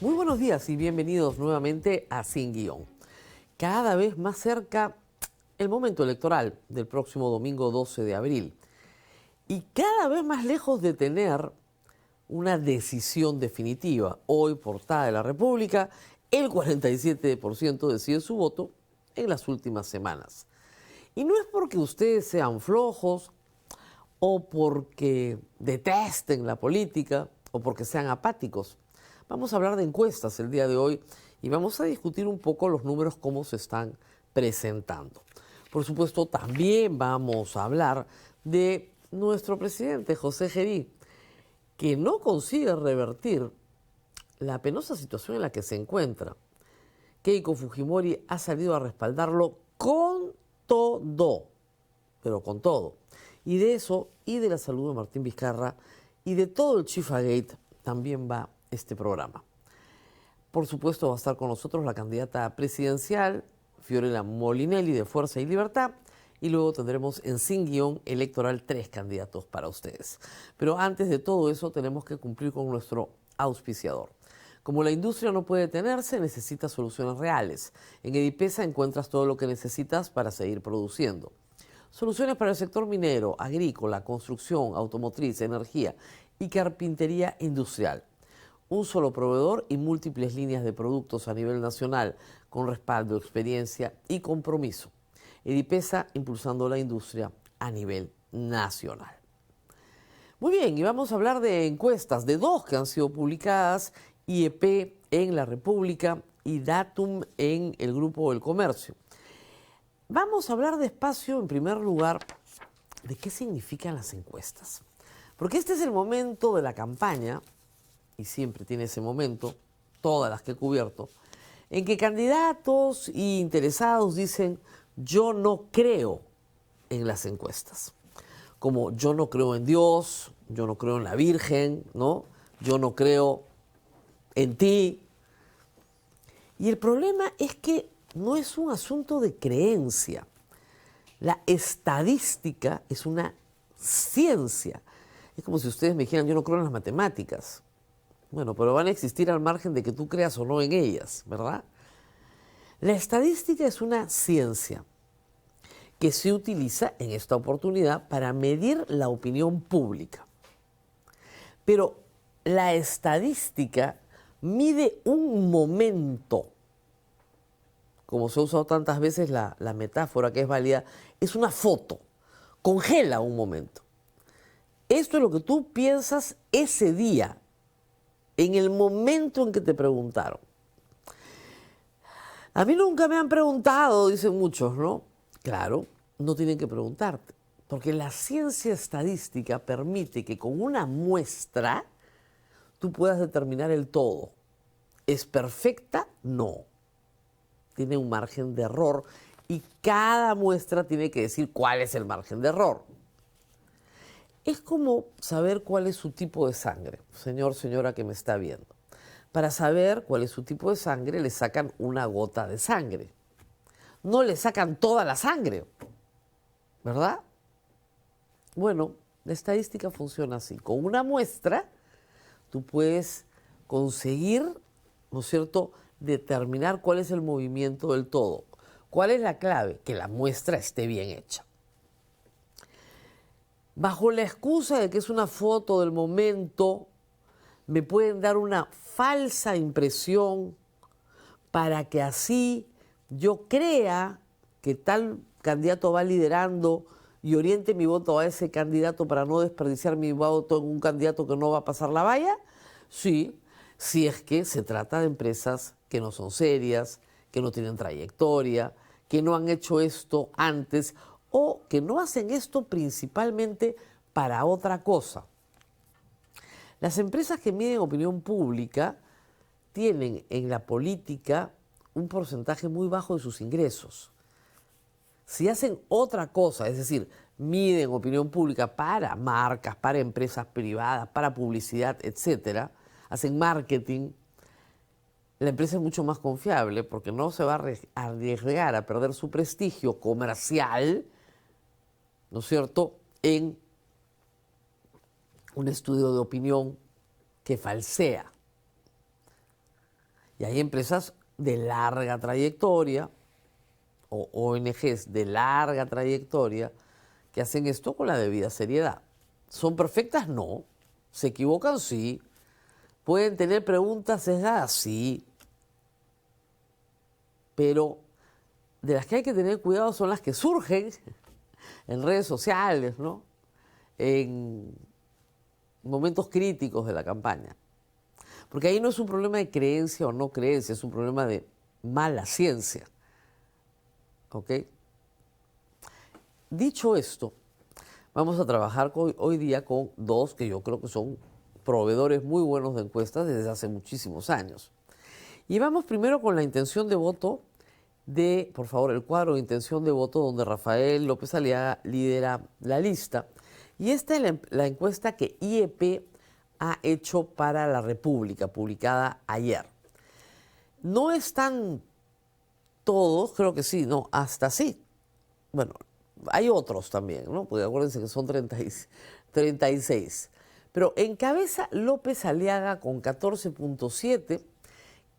Muy buenos días y bienvenidos nuevamente a Sin Guión. Cada vez más cerca el momento electoral del próximo domingo 12 de abril y cada vez más lejos de tener una decisión definitiva. Hoy, portada de la República, el 47% decide su voto en las últimas semanas. Y no es porque ustedes sean flojos o porque detesten la política o porque sean apáticos. Vamos a hablar de encuestas el día de hoy y vamos a discutir un poco los números, cómo se están presentando. Por supuesto, también vamos a hablar de nuestro presidente, José Gerí, que no consigue revertir la penosa situación en la que se encuentra. Keiko Fujimori ha salido a respaldarlo con todo, pero con todo. Y de eso, y de la salud de Martín Vizcarra, y de todo el Chifagate, también va este programa. Por supuesto, va a estar con nosotros la candidata presidencial, Fiorella Molinelli, de Fuerza y Libertad, y luego tendremos en Sin Guión Electoral 3 candidatos para ustedes. Pero antes de todo eso, tenemos que cumplir con nuestro auspiciador. Como la industria no puede detenerse, necesita soluciones reales. En Edipesa encuentras todo lo que necesitas para seguir produciendo. Soluciones para el sector minero, agrícola, construcción, automotriz, energía y carpintería industrial. Un solo proveedor y múltiples líneas de productos a nivel nacional con respaldo, experiencia y compromiso. Edipesa impulsando la industria a nivel nacional. Muy bien, y vamos a hablar de encuestas, de dos que han sido publicadas, IEP en La República y Datum en el Grupo del Comercio. Vamos a hablar despacio, en primer lugar, de qué significan las encuestas. Porque este es el momento de la campaña, y siempre tiene ese momento, todas las que he cubierto, en que candidatos e interesados dicen, yo no creo en las encuestas. Como yo no creo en Dios, yo no creo en la Virgen, ¿no? Yo no creo en ti. Y el problema es que no es un asunto de creencia. La estadística es una ciencia. Es como si ustedes me dijeran, yo no creo en las matemáticas. Bueno, pero van a existir al margen de que tú creas o no en ellas, ¿verdad? La estadística es una ciencia que se utiliza en esta oportunidad para medir la opinión pública. Pero la estadística mide un momento. Como se ha usado tantas veces la metáfora que es válida, es una foto, congela un momento. Esto es lo que tú piensas ese día, en el momento en que te preguntaron. A mí nunca me han preguntado, dicen muchos, ¿no? Claro, no tienen que preguntarte, porque la ciencia estadística permite que con una muestra tú puedas determinar el todo. ¿Es perfecta? No. Tiene un margen de error y cada muestra tiene que decir cuál es el margen de error. Es como saber cuál es su tipo de sangre, señor, señora que me está viendo. Para saber cuál es su tipo de sangre, le sacan una gota de sangre. No le sacan toda la sangre, ¿verdad? Bueno, la estadística funciona así. Con una muestra, tú puedes conseguir, ¿no es cierto?, determinar cuál es el movimiento del todo. ¿Cuál es la clave? Que la muestra esté bien hecha. Bajo la excusa de que es una foto del momento, me pueden dar una falsa impresión para que así yo crea que tal candidato va liderando y oriente mi voto a ese candidato para no desperdiciar mi voto en un candidato que no va a pasar la valla. Sí, si es que se trata de empresas que no son serias, que no tienen trayectoria, que no han hecho esto antes o que no hacen esto principalmente para otra cosa. Las empresas que miden opinión pública tienen en la política un porcentaje muy bajo de sus ingresos. Si hacen otra cosa, es decir, miden opinión pública para marcas, para empresas privadas, para publicidad, etcétera, hacen marketing, la empresa es mucho más confiable porque no se va a arriesgar a perder su prestigio comercial, ¿no es cierto?, en un estudio de opinión que falsea. Y hay empresas de larga trayectoria o ONGs de larga trayectoria que hacen esto con la debida seriedad. ¿Son perfectas? No. ¿Se equivocan? Sí. ¿Pueden tener preguntas sesgadas? Sí. Pero de las que hay que tener cuidado son las que surgen en redes sociales, ¿no? En momentos críticos de la campaña. Porque ahí no es un problema de creencia o no creencia, es un problema de mala ciencia. ¿Ok? Dicho esto, vamos a trabajar hoy día con dos que yo creo que son proveedores muy buenos de encuestas desde hace muchísimos años. Y vamos primero con la intención de voto de, por favor, el cuadro de intención de voto donde Rafael López Aliaga lidera la lista. Y esta es la encuesta que IEP ha hecho para La República, publicada ayer. No están todos, creo que sí, no, hasta sí. Bueno, hay otros también, ¿no? Porque acuérdense que son 36. Pero encabeza López Aliaga con 14.7,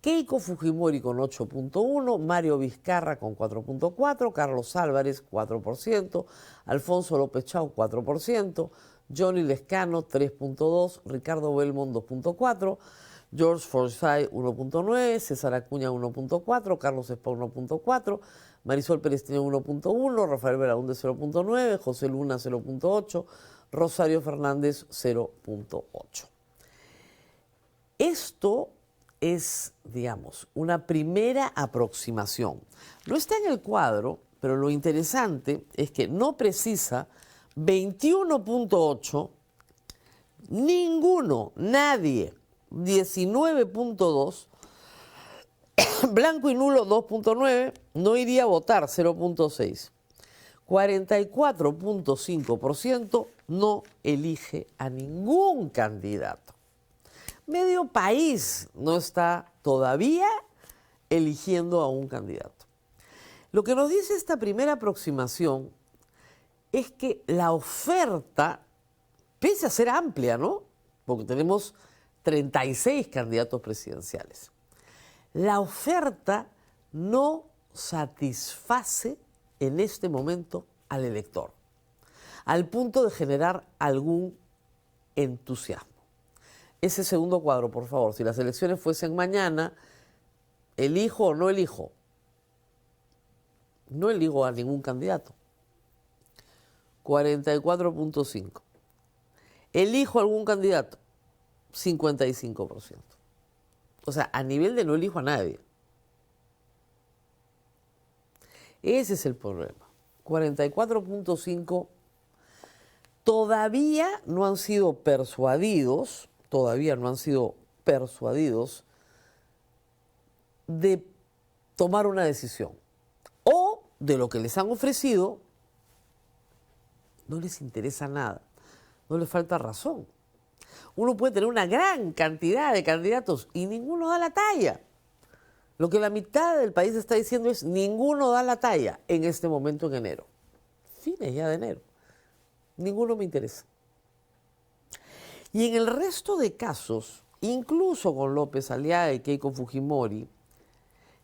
Keiko Fujimori con 8.1, Mario Vizcarra con 4.4, Carlos Álvarez 4%, Alfonso López Chau 4%, Johnny Lescano 3.2, Ricardo Belmont 2.4, George Forsyth 1.9, César Acuña 1.4, Carlos Espa 1.4, Marisol Pérez 1.1, Rafael Belaúnde 0.9, José Luna 0.8, Rosario Fernández 0.8. Esto es, digamos, una primera aproximación. No está en el cuadro, pero lo interesante es que no precisa 21.8, ninguno, nadie, 19.2, blanco y nulo 2.9, no iría a votar 0.6, 44.5% no elige a ningún candidato. Medio país no está todavía eligiendo a un candidato. Lo que nos dice esta primera aproximación es que la oferta, pese a ser amplia, ¿no? Porque tenemos 36 candidatos presidenciales. La oferta no satisface en este momento al elector, al punto de generar algún entusiasmo. Ese segundo cuadro, por favor, si las elecciones fuesen mañana, ¿elijo o no elijo? No elijo a ningún candidato. 44.5. ¿Elijo a algún candidato? 55%. O sea, a nivel de no elijo a nadie. Ese es el problema. 44.5 todavía no han sido persuadidos de tomar una decisión. O de lo que les han ofrecido, no les interesa nada, no les falta razón. Uno puede tener una gran cantidad de candidatos y ninguno da la talla. Lo que la mitad del país está diciendo es ninguno da la talla en este momento en enero. Fines ya de enero. Ninguno me interesa. Y en el resto de casos, incluso con López Aliaga y Keiko Fujimori,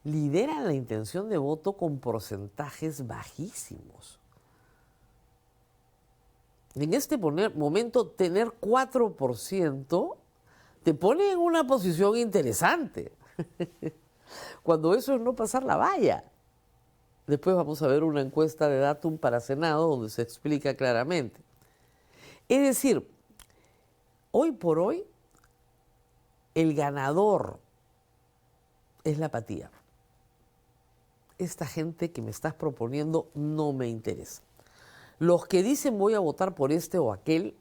lideran la intención de voto con porcentajes bajísimos. En este momento, tener 4% te pone en una posición interesante. Cuando eso es no pasar la valla. Después vamos a ver una encuesta de Datum para Senado donde se explica claramente. Es decir, hoy por hoy, el ganador es la apatía. Esta gente que me estás proponiendo no me interesa. Los que dicen voy a votar por este o aquel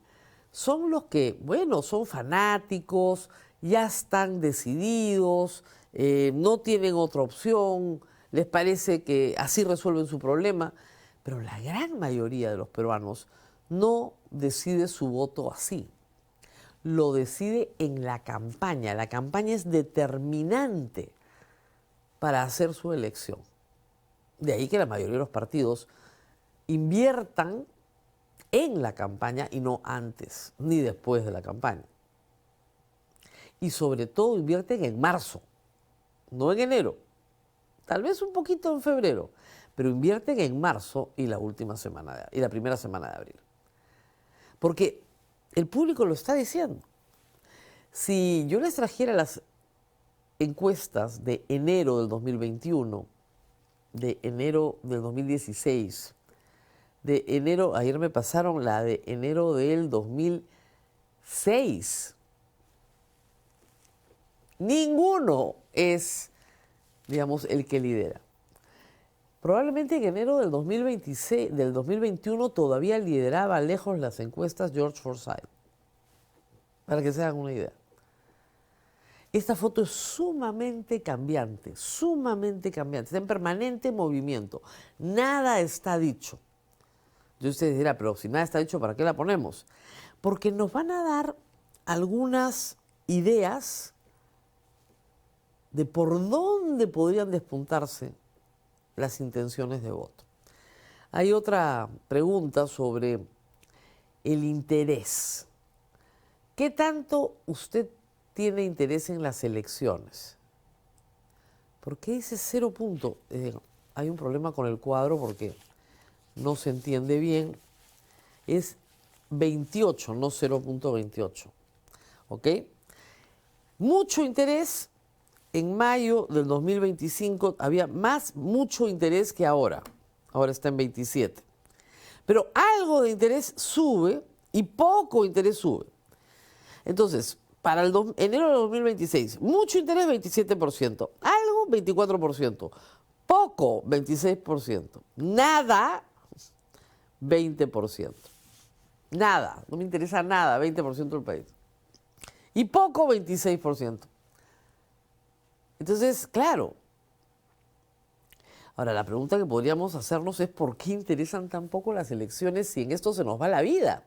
son los que, bueno, son fanáticos, ya están decididos, no tienen otra opción, les parece que así resuelven su problema, pero la gran mayoría de los peruanos no decide su voto así. Lo decide en la campaña. La campaña es determinante para hacer su elección. De ahí que la mayoría de los partidos inviertan en la campaña y no antes ni después de la campaña. Y sobre todo invierten en marzo. no en enero, tal vez un poquito en febrero, pero invierten en marzo y la primera semana de abril. Porque el público lo está diciendo. Si yo les trajera las encuestas de enero del 2021, de enero del 2016, de enero, ayer me pasaron la de enero del 2006, ninguno es, digamos, el que lidera. Probablemente en enero del 2021 todavía lideraba lejos las encuestas George Forsyth, para que se hagan una idea. Esta foto es sumamente cambiante, está en permanente movimiento. Nada está dicho. Yo ustedes dirán, pero si nada está dicho, ¿para qué la ponemos? Porque nos van a dar algunas ideas de por dónde podrían despuntarse las intenciones de voto. Hay otra pregunta sobre el interés. ¿Qué tanto usted tiene interés en las elecciones? ¿Por qué dice 0 punto? Hay un problema con el cuadro porque no se entiende bien. Es 28, no 0.28. ¿Ok? Mucho interés. En mayo del 2025 había mucho interés que ahora. Ahora está en 27. Pero algo de interés sube y poco interés sube. Entonces, para enero de 2026, mucho interés 27%, algo 24%, poco 26%, nada 20%. Nada, no me interesa nada, 20% del país. Y poco 26%. Entonces, claro. Ahora, la pregunta que podríamos hacernos es ¿por qué interesan tan poco las elecciones si en esto se nos va la vida?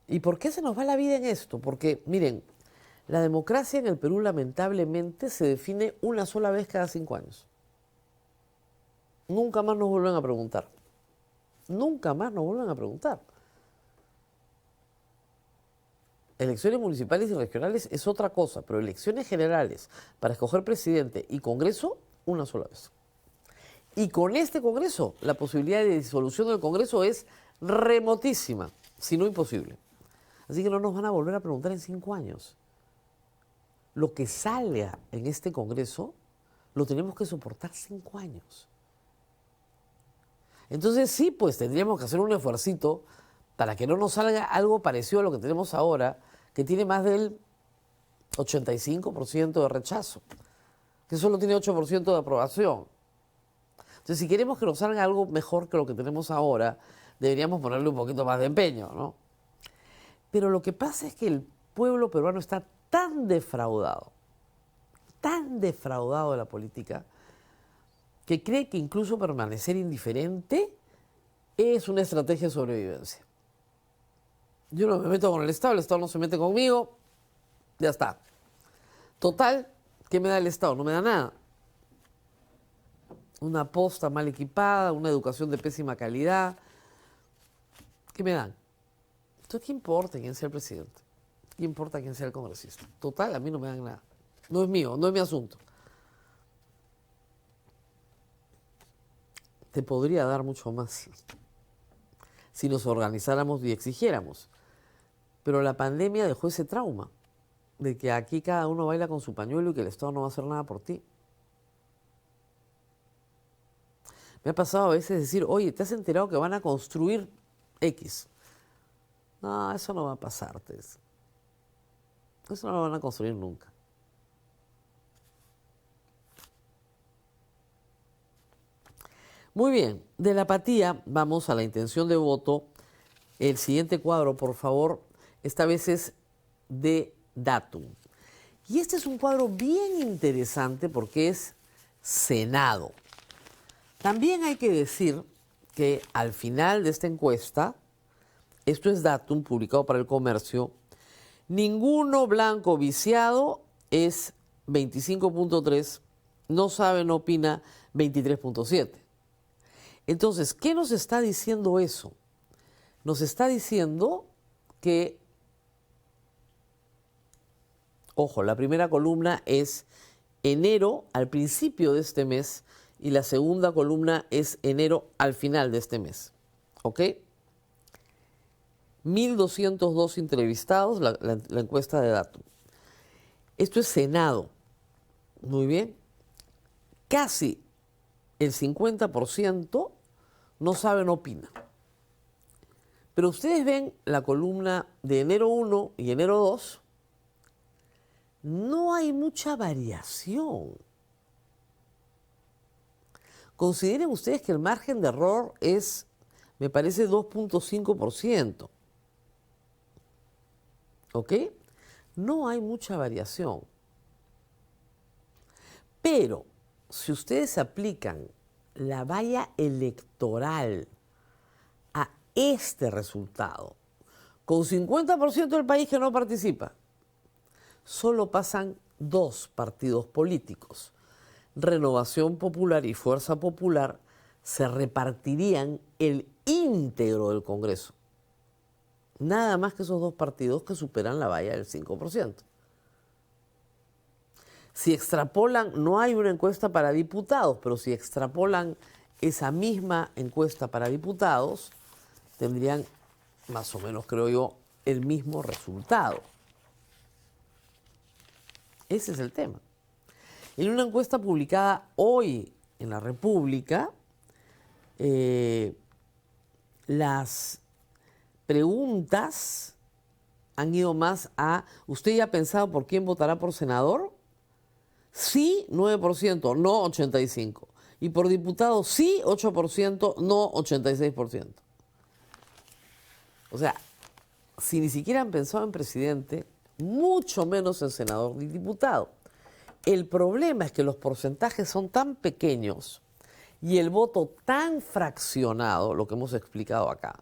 ¿Y por qué se nos va la vida en esto? Porque, miren, la democracia en el Perú lamentablemente se define una sola vez cada 5 años. Nunca más nos vuelven a preguntar. Nunca más nos vuelven a preguntar. Elecciones municipales y regionales es otra cosa, pero elecciones generales para escoger presidente y Congreso, una sola vez. Y con este Congreso, la posibilidad de disolución del Congreso es remotísima, si no imposible. Así que no nos van a volver a preguntar en 5 años. Lo que salga en este Congreso, lo tenemos que soportar 5 años. Entonces sí, pues tendríamos que hacer un esfuercito para que no nos salga algo parecido a lo que tenemos ahora, que tiene más del 85% de rechazo, que solo tiene 8% de aprobación. Entonces, si queremos que nos salga algo mejor que lo que tenemos ahora, deberíamos ponerle un poquito más de empeño, ¿no? Pero lo que pasa es que el pueblo peruano está tan defraudado de la política, que cree que incluso permanecer indiferente es una estrategia de sobrevivencia. Yo no me meto con el Estado no se mete conmigo, ya está. Total, ¿qué me da el Estado? No me da nada. Una posta mal equipada, una educación de pésima calidad. ¿Qué me dan? Entonces, ¿qué importa quién sea el presidente? ¿Qué importa quién sea el congresista? Total, a mí no me dan nada. No es mío, no es mi asunto. Te podría dar mucho más si nos organizáramos y exigiéramos. Pero la pandemia dejó ese trauma de que aquí cada uno baila con su pañuelo y que el Estado no va a hacer nada por ti. Me ha pasado a veces decir, oye, ¿te has enterado que van a construir X? No, eso no va a pasar, Tess. Eso no lo van a construir nunca. Muy bien, de la apatía vamos a la intención de voto. El siguiente cuadro, por favor, esta vez es de Datum. Y este es un cuadro bien interesante porque es Senado. También hay que decir que al final de esta encuesta, esto es Datum, publicado para el comercio, ninguno blanco viciado es 25.3, no sabe, no opina 23.7. Entonces, ¿qué nos está diciendo eso? Nos está diciendo que Ojo, la primera columna es enero al principio de este mes y la segunda columna es enero al final de este mes. ¿Ok? 1.202 entrevistados, la encuesta de Datum. Esto es Senado. Muy bien. Casi el 50% no sabe, no opina. Pero ustedes ven la columna de enero 1 y enero 2, no hay mucha variación. Consideren ustedes que el margen de error es, me parece, 2.5%. ¿Ok? No hay mucha variación. Pero si ustedes aplican la valla electoral a este resultado, con 50% del país que no participa, solo pasan 2 partidos políticos. Renovación Popular y Fuerza Popular se repartirían el íntegro del Congreso. Nada más que esos 2 partidos que superan la valla del 5%. Si extrapolan, no hay una encuesta para diputados, pero si extrapolan esa misma encuesta para diputados, tendrían más o menos, creo yo, el mismo resultado. Ese es el tema. En una encuesta publicada hoy en La República, las preguntas han ido más a, ¿usted ya ha pensado por quién votará por senador? Sí, 9%, no 85%. Y por diputado, sí, 8%, no 86%. O sea, si ni siquiera han pensado en presidente, mucho menos en senador ni diputado. El problema es que los porcentajes son tan pequeños y el voto tan fraccionado, lo que hemos explicado acá,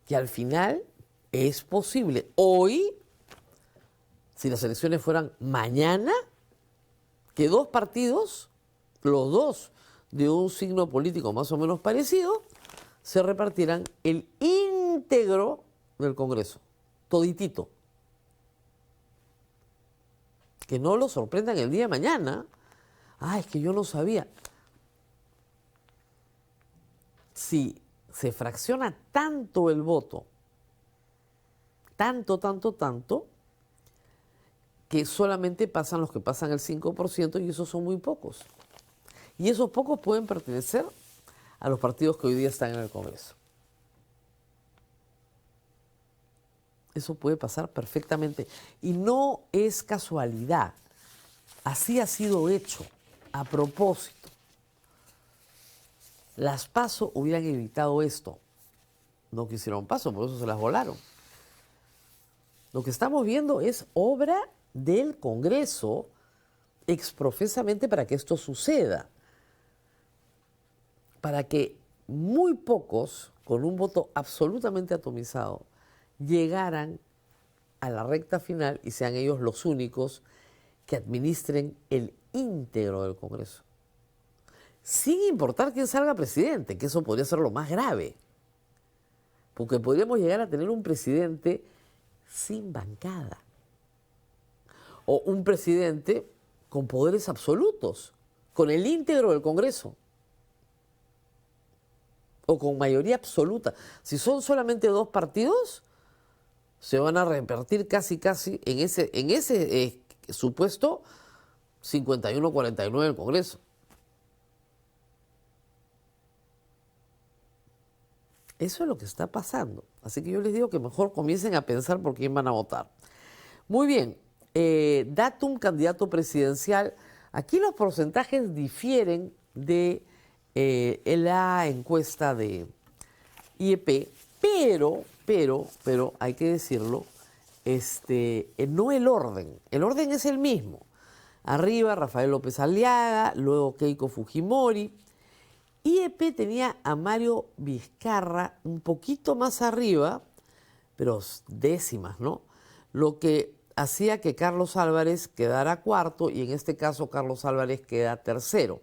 que al final es posible. Hoy, si las elecciones fueran mañana, que 2 partidos, los 2 de un signo político más o menos parecido, se repartirán el íntegro del Congreso, toditito. Que no lo sorprendan el día de mañana. Ah, es que yo no sabía. Si se fracciona tanto el voto, tanto, que solamente pasan los que pasan el 5% y esos son muy pocos. Y esos pocos pueden pertenecer a los partidos que hoy día están en el Congreso. Eso puede pasar perfectamente. Y no es casualidad. Así ha sido hecho, a propósito. Las PASO hubieran evitado esto. No quisieron PASO, por eso se las volaron. Lo que estamos viendo es obra del Congreso exprofesamente para que esto suceda. Para que muy pocos, con un voto absolutamente atomizado, llegaran a la recta final y sean ellos los únicos que administren el íntegro del Congreso. Sin importar quién salga presidente, que eso podría ser lo más grave. Porque podríamos llegar a tener un presidente sin bancada. O un presidente con poderes absolutos, con el íntegro del Congreso. O con mayoría absoluta. Si son solamente 2 partidos, se van a repartir casi en ese supuesto 51-49 del Congreso. Eso es lo que está pasando. Así que yo les digo que mejor comiencen a pensar por quién van a votar. Muy bien. Datum, candidato presidencial. Aquí los porcentajes difieren de la encuesta de IEP, pero hay que decirlo, no el orden. El orden es el mismo. Arriba Rafael López Aliaga, luego Keiko Fujimori. IEP tenía a Mario Vizcarra un poquito más arriba, pero décimas, ¿no? Lo que hacía que Carlos Álvarez quedara cuarto y en este caso Carlos Álvarez queda tercero.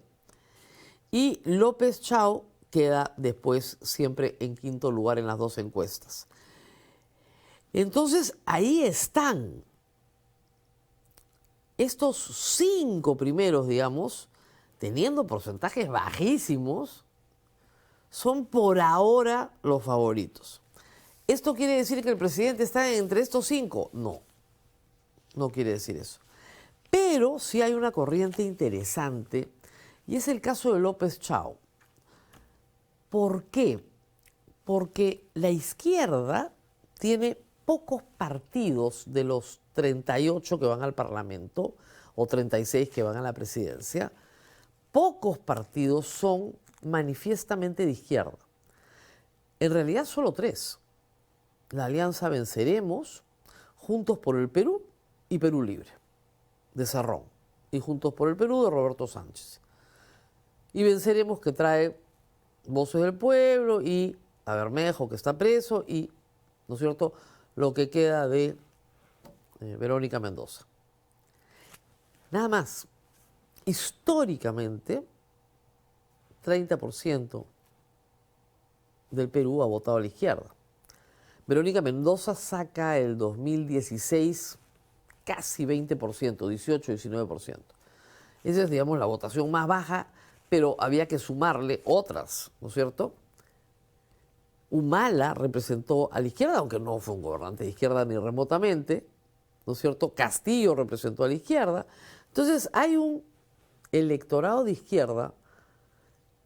Y López Chao queda después siempre en quinto lugar en las 2 encuestas. Entonces ahí están. estos 5 primeros, digamos, teniendo porcentajes bajísimos, son por ahora los favoritos. ¿Esto quiere decir que el presidente está entre estos 5? No, no quiere decir eso. Pero sí hay una corriente interesante y es el caso de López Chao. ¿Por qué? Porque la izquierda tiene pocos partidos de los 38 que van al Parlamento o 36 que van a la presidencia. Pocos partidos son manifiestamente de izquierda. En realidad solo 3. La Alianza Venceremos, Juntos por el Perú y Perú Libre, de Cerrón. Y Juntos por el Perú, de Roberto Sánchez. Y Venceremos, que trae Voces del Pueblo y a Bermejo, que está preso, y, ¿no es cierto?, lo que queda de Verónica Mendoza. Nada más. Históricamente, 30% del Perú ha votado a la izquierda. Verónica Mendoza saca el 2016 casi 20%, 18-19%. Esa es, digamos, la votación más baja, pero había que sumarle otras, ¿no es cierto? Humala representó a la izquierda, aunque no fue un gobernante de izquierda ni remotamente, ¿no es cierto? Castillo representó a la izquierda. Entonces hay un electorado de izquierda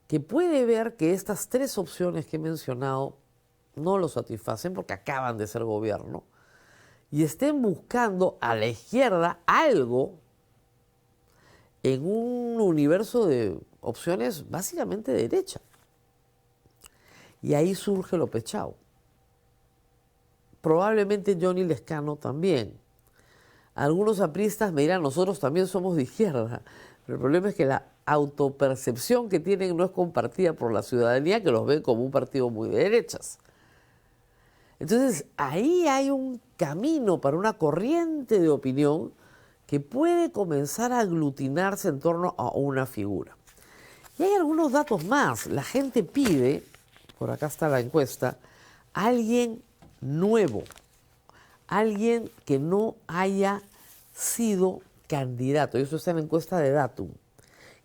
que puede ver que estas 3 opciones que he mencionado no lo satisfacen porque acaban de ser gobierno y estén buscando a la izquierda algo en un universo de opciones básicamente de derecha. Y ahí surge López Chao. Probablemente Johnny Lescano también. Algunos apristas me dirán, nosotros también somos de izquierda, pero el problema es que la autopercepción que tienen no es compartida por la ciudadanía, que los ve como un partido muy de derechas. Entonces, ahí hay un camino para una corriente de opinión que puede comenzar a aglutinarse en torno a una figura. Y hay algunos datos más. La gente pide, por acá está la encuesta, alguien nuevo, alguien que no haya sido candidato. Y eso está en la encuesta de Datum.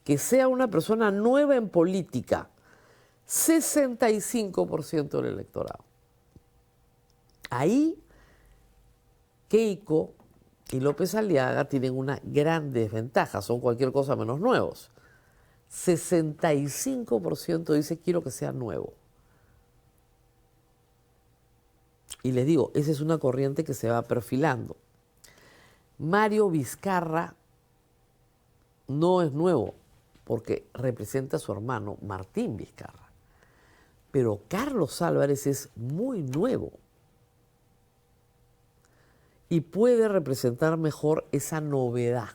Que sea una persona nueva en política. 65% del electorado. Ahí, Keiko y López Aliaga tienen una gran desventaja, son cualquier cosa menos nuevos. 65% dice quiero que sea nuevo. Y les digo, esa es una corriente que se va perfilando. Mario Vizcarra no es nuevo, porque representa a su hermano Martín Vizcarra. Pero Carlos Álvarez es muy nuevo. Y puede representar mejor esa novedad.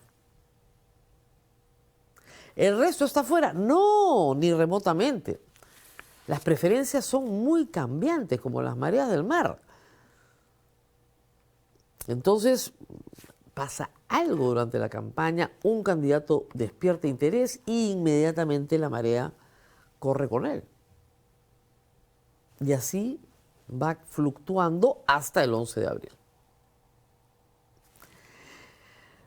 ¿El resto está fuera? No, ni remotamente. Las preferencias son muy cambiantes, como las mareas del mar. Entonces, pasa algo durante la campaña, un candidato despierta interés e inmediatamente la marea corre con él. Y así va fluctuando hasta el 11 de abril.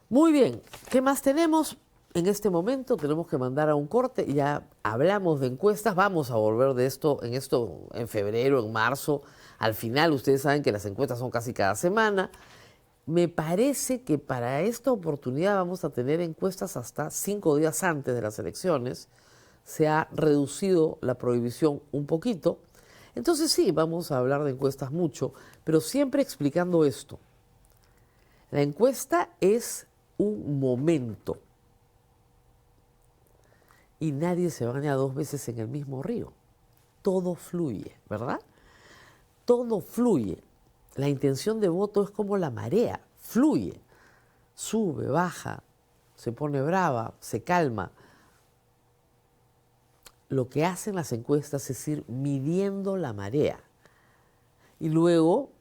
Muy bien, ¿qué más tenemos? En este momento tenemos que mandar a un corte, ya hablamos de encuestas, vamos a volver de esto en febrero, en marzo. Al final ustedes saben que las encuestas son casi cada semana. Me parece que para esta oportunidad vamos a tener encuestas hasta 5 días antes de las elecciones. Se ha reducido la prohibición un poquito. Entonces sí, vamos a hablar de encuestas mucho, pero siempre explicando esto. La encuesta es un momento. Y nadie se baña 2 veces en el mismo río. Todo fluye, ¿verdad? Todo fluye. La intención de voto es como la marea, fluye. Sube, baja, se pone brava, se calma. Lo que hacen las encuestas es ir midiendo la marea. Y luego,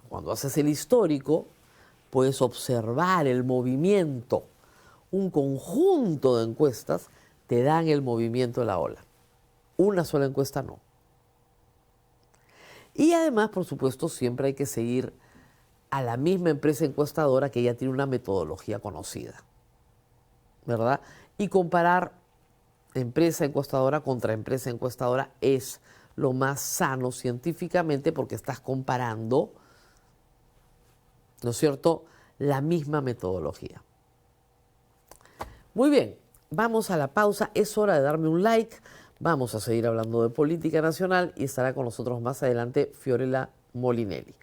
cuando haces el histórico, puedes observar el movimiento. Un conjunto de encuestas te dan el movimiento de la ola. Una sola encuesta no. Y además, por supuesto, siempre hay que seguir a la misma empresa encuestadora que ya tiene una metodología conocida. ¿verdad? Y comparar empresa encuestadora contra empresa encuestadora es lo más sano científicamente porque estás comparando, ¿no es cierto?, la misma metodología. Muy bien, vamos a la pausa. Es hora de darme un like. Vamos a seguir hablando de política nacional y estará con nosotros más adelante Fiorella Molinelli.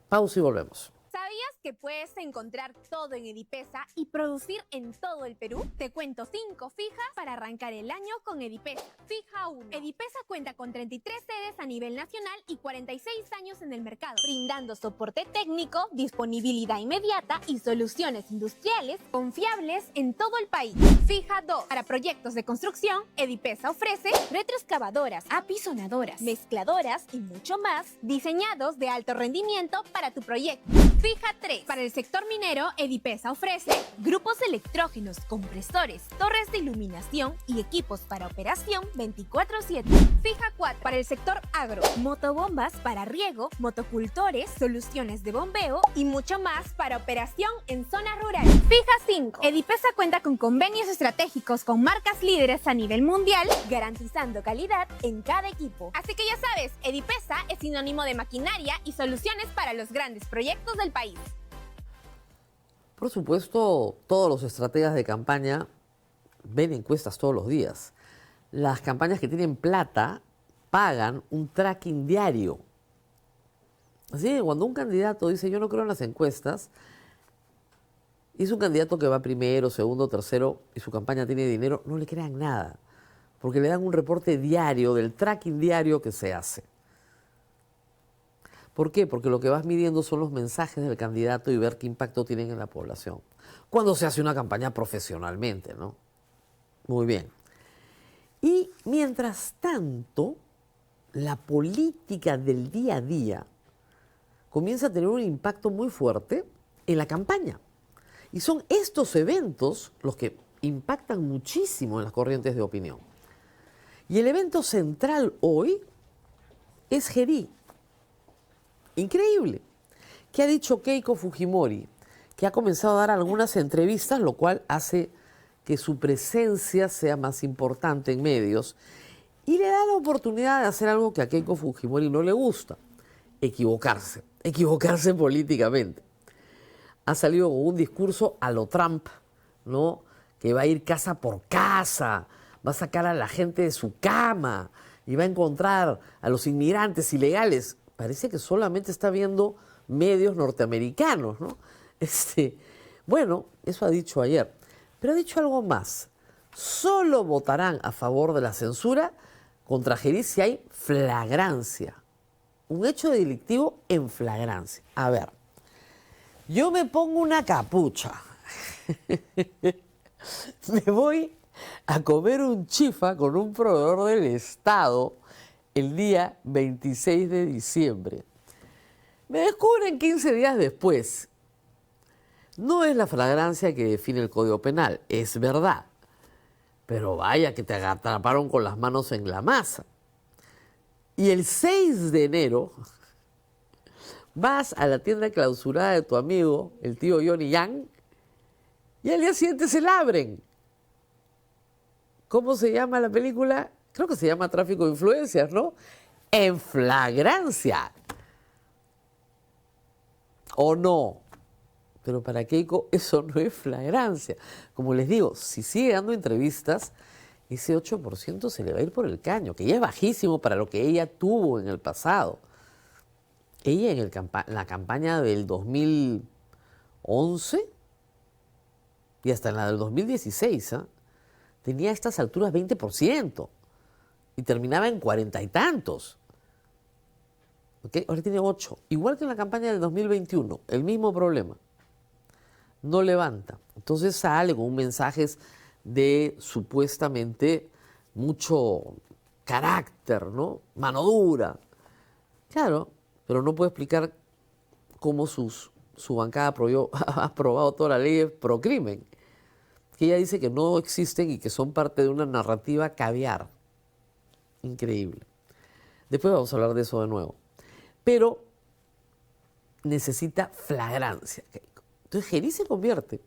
Pausa y volvemos. ¿Sabías que puedes encontrar todo en Edipesa y producir en todo el Perú? Te cuento 5 fijas para arrancar el año con Edipesa. Fija 1. Edipesa cuenta con 33 sedes a nivel nacional y 46 años en el mercado, brindando soporte técnico, disponibilidad inmediata y soluciones industriales confiables en todo el país. Fija 2. Para proyectos de construcción, Edipesa ofrece retroexcavadoras, apisonadoras, mezcladoras y mucho más, diseñados de alto rendimiento para tu proyecto. Fija 3. Para el sector minero, Edipesa ofrece grupos electrógenos, compresores, torres de iluminación y equipos para operación 24/7. Fija 4. Para el sector agro, motobombas para riego, motocultores, soluciones de bombeo y mucho más para operación en zonas rurales. Fija 5. Edipesa cuenta con convenios estratégicos con marcas líderes a nivel mundial, garantizando calidad en cada equipo. Así que ya sabes, Edipesa es sinónimo de maquinaria y soluciones para los grandes proyectos del país. Por supuesto, todos los estrategas de campaña ven encuestas todos los días. Las campañas que tienen plata pagan un tracking diario. Así que cuando un candidato dice yo no creo en las encuestas, y es un candidato que va primero, segundo, tercero y su campaña tiene dinero, no le crean nada, porque le dan un reporte diario del tracking diario que se hace. ¿Por qué? Porque lo que vas midiendo son los mensajes del candidato y ver qué impacto tienen en la población. Cuando se hace una campaña profesionalmente, ¿no? Muy bien. Y mientras tanto, la política del día a día comienza a tener un impacto muy fuerte en la campaña. Y son estos eventos los que impactan muchísimo en las corrientes de opinión. Y el evento central hoy es Gerí. Increíble. ¿Qué ha dicho Keiko Fujimori? Que ha comenzado a dar algunas entrevistas, lo cual hace que su presencia sea más importante en medios y le da la oportunidad de hacer algo que a Keiko Fujimori no le gusta, equivocarse políticamente. Ha salido con un discurso a lo Trump, ¿no? Que va a ir casa por casa, va a sacar a la gente de su cama y va a encontrar a los inmigrantes ilegales. Parece que solamente está viendo medios norteamericanos, ¿no? Bueno, eso ha dicho ayer. Pero ha dicho algo más. Solo votarán a favor de la censura contra Gerí si hay flagrancia. Un hecho delictivo en flagrancia. A ver, yo me pongo una capucha. Me voy a comer un chifa con un proveedor del Estado el día 26 de diciembre. Me descubren 15 días después. No es la flagrancia que define el Código Penal, es verdad. Pero vaya que te atraparon con las manos en la masa. Y el 6 de enero vas a la tienda clausurada de tu amigo, el tío Johnny Yang, y al día siguiente se la abren. ¿Cómo se llama la película? Creo que se llama Tráfico de Influencias, ¿no? En flagrancia. ¿O no? Pero para Keiko eso no es flagrancia. Como les digo, si sigue dando entrevistas, ese 8% se le va a ir por el caño, que ya es bajísimo para lo que ella tuvo en el pasado. Ella en la campaña del 2011 y hasta en la del 2016, tenía a estas alturas 20% y terminaba en 40 y tantos. ¿Okay? Ahora tiene 8. Igual que en la campaña del 2021, el mismo problema. No levanta. Entonces sale con mensajes de supuestamente mucho carácter, ¿no? Mano dura. Claro, pero no puede explicar cómo su bancada ha aprobado toda la ley pro crimen. Que ella dice que no existen y que son parte de una narrativa caviar. Increíble. Después vamos a hablar de eso de nuevo. Pero necesita flagrancia. Entonces Gerí se convierte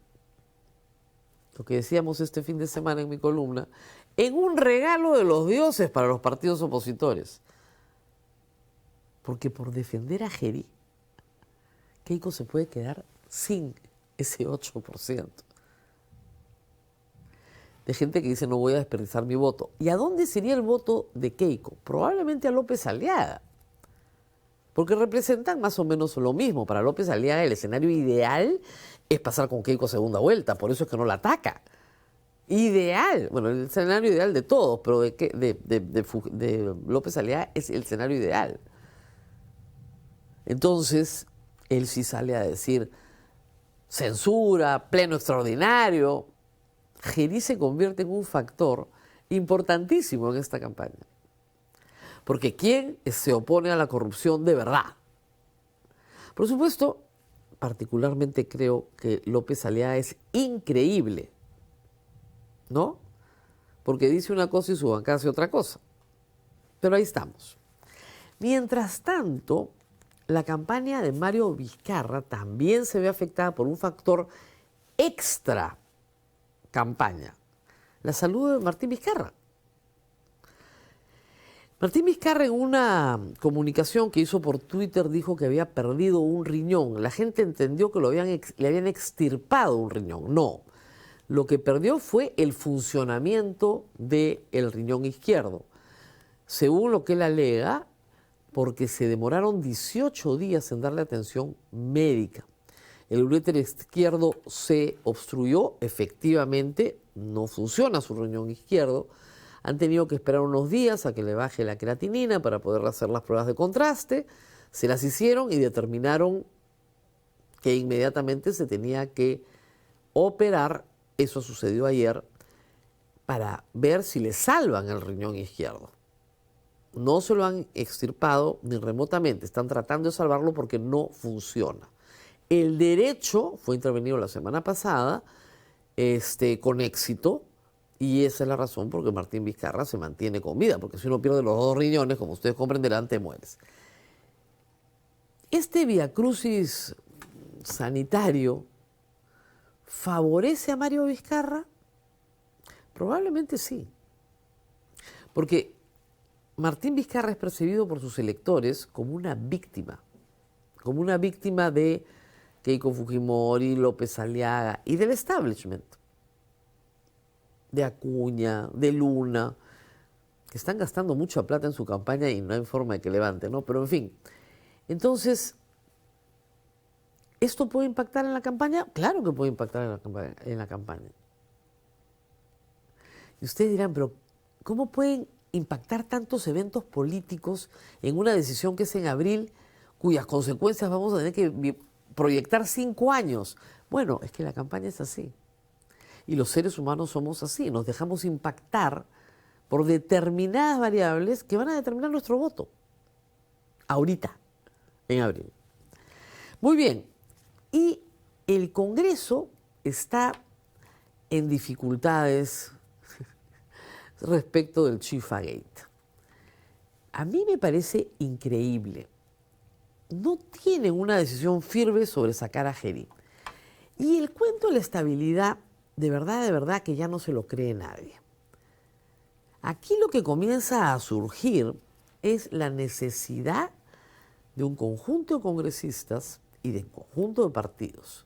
lo que decíamos este fin de semana en mi columna, en un regalo de los dioses para los partidos opositores. Porque por defender a Geri, Keiko se puede quedar sin ese 8% de gente que dice no voy a desperdiciar mi voto. ¿Y a dónde sería el voto de Keiko? Probablemente a López Aliaga, porque representan más o menos lo mismo. Para López Aliaga el escenario ideal es pasar con Keiko a segunda vuelta, por eso es que no la ataca. Ideal, bueno, el escenario ideal de todos, pero de López Aliaga es el escenario ideal. Entonces, él sí sale a decir censura, pleno extraordinario. Geri se convierte en un factor importantísimo en esta campaña. Porque ¿quién se opone a la corrupción de verdad? Por supuesto, particularmente creo que López Aliaga es increíble, ¿no? Porque dice una cosa y su bancada hace otra cosa. Pero ahí estamos. Mientras tanto, la campaña de Mario Vizcarra también se ve afectada por un factor extra campaña: la salud de Martín Vizcarra. Martín Vizcarra, en una comunicación que hizo por Twitter, dijo que había perdido un riñón. La gente entendió que le habían extirpado un riñón. No, lo que perdió fue el funcionamiento del riñón izquierdo. Según lo que él alega, porque se demoraron 18 días en darle atención médica. El uréter izquierdo se obstruyó, efectivamente, no funciona su riñón izquierdo. Han tenido que esperar unos días a que le baje la creatinina para poder hacer las pruebas de contraste. Se las hicieron y determinaron que inmediatamente se tenía que operar. Eso sucedió ayer, para ver si le salvan el riñón izquierdo. No se lo han extirpado ni remotamente, están tratando de salvarlo porque no funciona. El derecho fue intervenido la semana pasada con éxito, y esa es la razón por que Martín Vizcarra se mantiene con vida, porque si uno pierde los dos riñones, como ustedes comprenderán, te mueres. Este viacrucis sanitario favorece a Mario Vizcarra. Probablemente sí, porque Martín Vizcarra es percibido por sus electores como una víctima de Keiko Fujimori, López Aliaga y del establishment, de Acuña, de Luna, que están gastando mucha plata en su campaña y no hay forma de que levante, ¿no? Pero en fin, entonces, ¿esto puede impactar en la campaña? Claro que puede impactar en la campaña. Y ustedes dirán, pero ¿cómo pueden impactar tantos eventos políticos en una decisión que es en abril, cuyas consecuencias vamos a tener que proyectar 5 años? Bueno, es que la campaña es así. Y los seres humanos somos así, nos dejamos impactar por determinadas variables que van a determinar nuestro voto. Ahorita, en abril. Muy bien, y el Congreso está en dificultades respecto del Chifagate. A mí me parece increíble. No tienen una decisión firme sobre sacar a Geri. Y el cuento de la estabilidad, de verdad que ya no se lo cree nadie. Aquí lo que comienza a surgir es la necesidad de un conjunto de congresistas y de un conjunto de partidos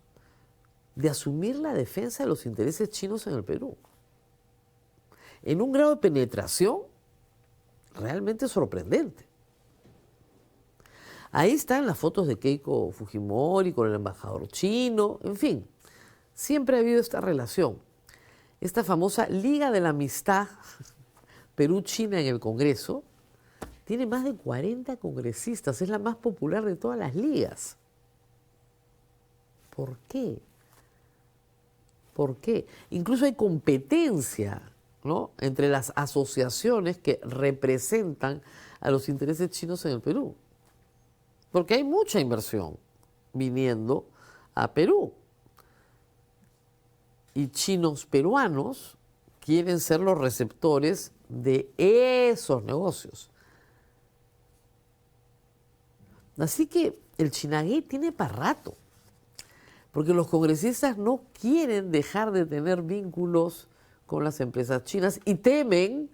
de asumir la defensa de los intereses chinos en el Perú, en un grado de penetración realmente sorprendente. Ahí están las fotos de Keiko Fujimori con el embajador chino, en fin, siempre ha habido esta relación, esta famosa Liga de la Amistad Perú-China en el Congreso. Tiene más de 40 congresistas, es la más popular de todas las ligas. ¿Por qué? ¿Por qué? Incluso hay competencia, ¿no?, entre las asociaciones que representan a los intereses chinos en el Perú. Porque hay mucha inversión viniendo a Perú. Y chinos peruanos quieren ser los receptores de esos negocios. Así que el Chinagate tiene para rato. porque los congresistas no quieren dejar de tener vínculos con las empresas chinas y temen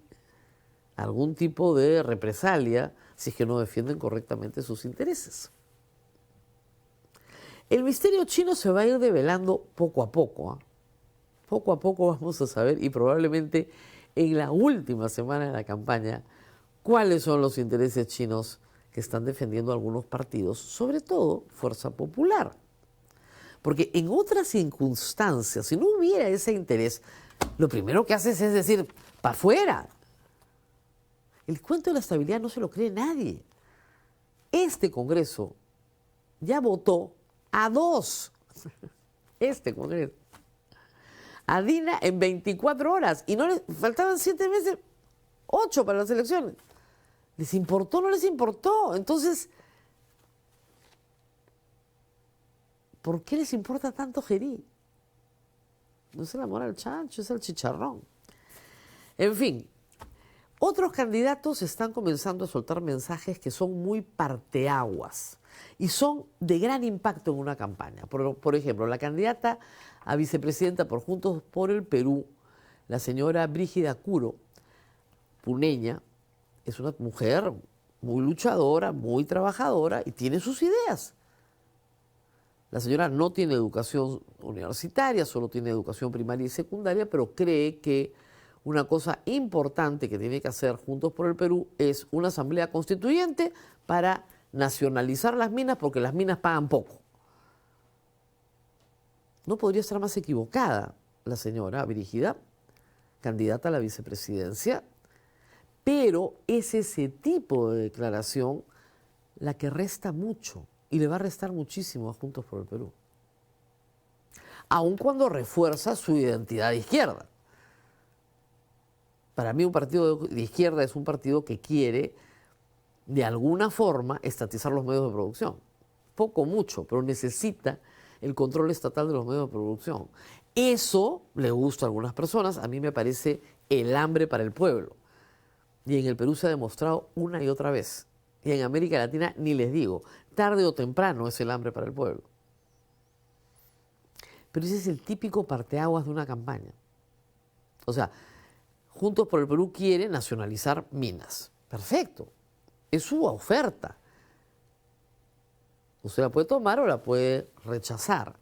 algún tipo de represalia si es que no defienden correctamente sus intereses. El misterio chino se va a ir develando poco a poco, ¿eh? Poco a poco vamos a saber, y probablemente en la última semana de la campaña, cuáles son los intereses chinos que están defendiendo algunos partidos, sobre todo Fuerza Popular. Porque en otras circunstancias, si no hubiera ese interés, lo primero que haces es decir, para afuera. El cuento de la estabilidad no se lo cree nadie. Este Congreso ya votó a 2. Este Congreso. A Dina en 24 horas. Y no les faltaban 7 meses, 8 para las elecciones. ¿Les importó o no les importó? Entonces, ¿por qué les importa tanto Gerí? No es el amor al chancho, es el chicharrón. En fin, otros candidatos están comenzando a soltar mensajes que son muy parteaguas y son de gran impacto en una campaña. Por ejemplo, la candidata a vicepresidenta por Juntos por el Perú, la señora Brígida Curo, puneña, es una mujer muy luchadora, muy trabajadora y tiene sus ideas. La señora no tiene educación universitaria, solo tiene educación primaria y secundaria, pero cree que una cosa importante que tiene que hacer Juntos por el Perú es una asamblea constituyente para nacionalizar las minas, porque las minas pagan poco. No podría estar más equivocada la señora Brígida, candidata a la vicepresidencia, pero es ese tipo de declaración la que resta mucho y le va a restar muchísimo a Juntos por el Perú. Aun cuando refuerza su identidad de izquierda. Para mí un partido de izquierda es un partido que quiere, de alguna forma, estatizar los medios de producción. Poco, mucho, pero necesita el control estatal de los medios de producción. Eso le gusta a algunas personas, a mí me parece el hambre para el pueblo. Y en el Perú se ha demostrado una y otra vez. Y en América Latina ni les digo, tarde o temprano es el hambre para el pueblo. Pero ese es el típico parteaguas de una campaña. O sea, Juntos por el Perú quiere nacionalizar minas. Perfecto. Es su oferta. Usted la puede tomar o la puede rechazar.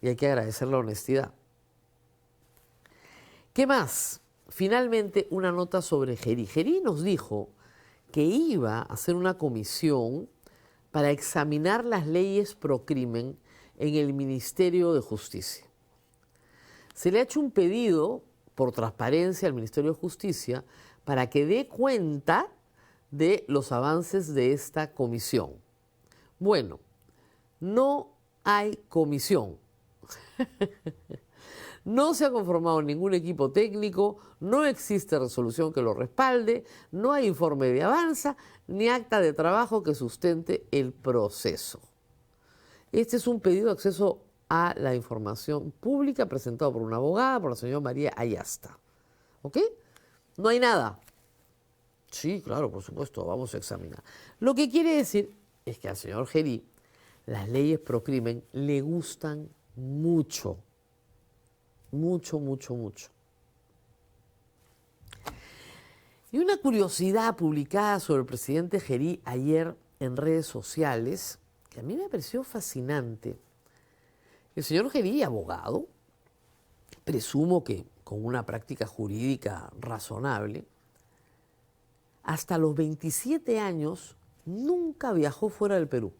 Y hay que agradecer la honestidad. ¿Qué más? Finalmente, una nota sobre Gerí. Gerí nos dijo que iba a hacer una comisión para examinar las leyes pro crimen en el Ministerio de Justicia. Se le ha hecho un pedido por transparencia al Ministerio de Justicia para que dé cuenta de los avances de esta comisión. Bueno, no hay comisión. No se ha conformado ningún equipo técnico, no existe resolución que lo respalde, no hay informe de avance, ni acta de trabajo que sustente el proceso. Este es un pedido de acceso a la información pública presentado por una abogada, por la señora María Ayasta. ¿Ok? No hay nada. Sí, claro, por supuesto, vamos a examinar. Lo que quiere decir es que al señor Gerí las leyes pro crimen le gustan mucho. Mucho, mucho, mucho. Y una curiosidad publicada sobre el presidente Gerí ayer en redes sociales, que a mí me pareció fascinante. El señor Gerí, abogado, presumo que con una práctica jurídica razonable, hasta los 27 años nunca viajó fuera del Perú.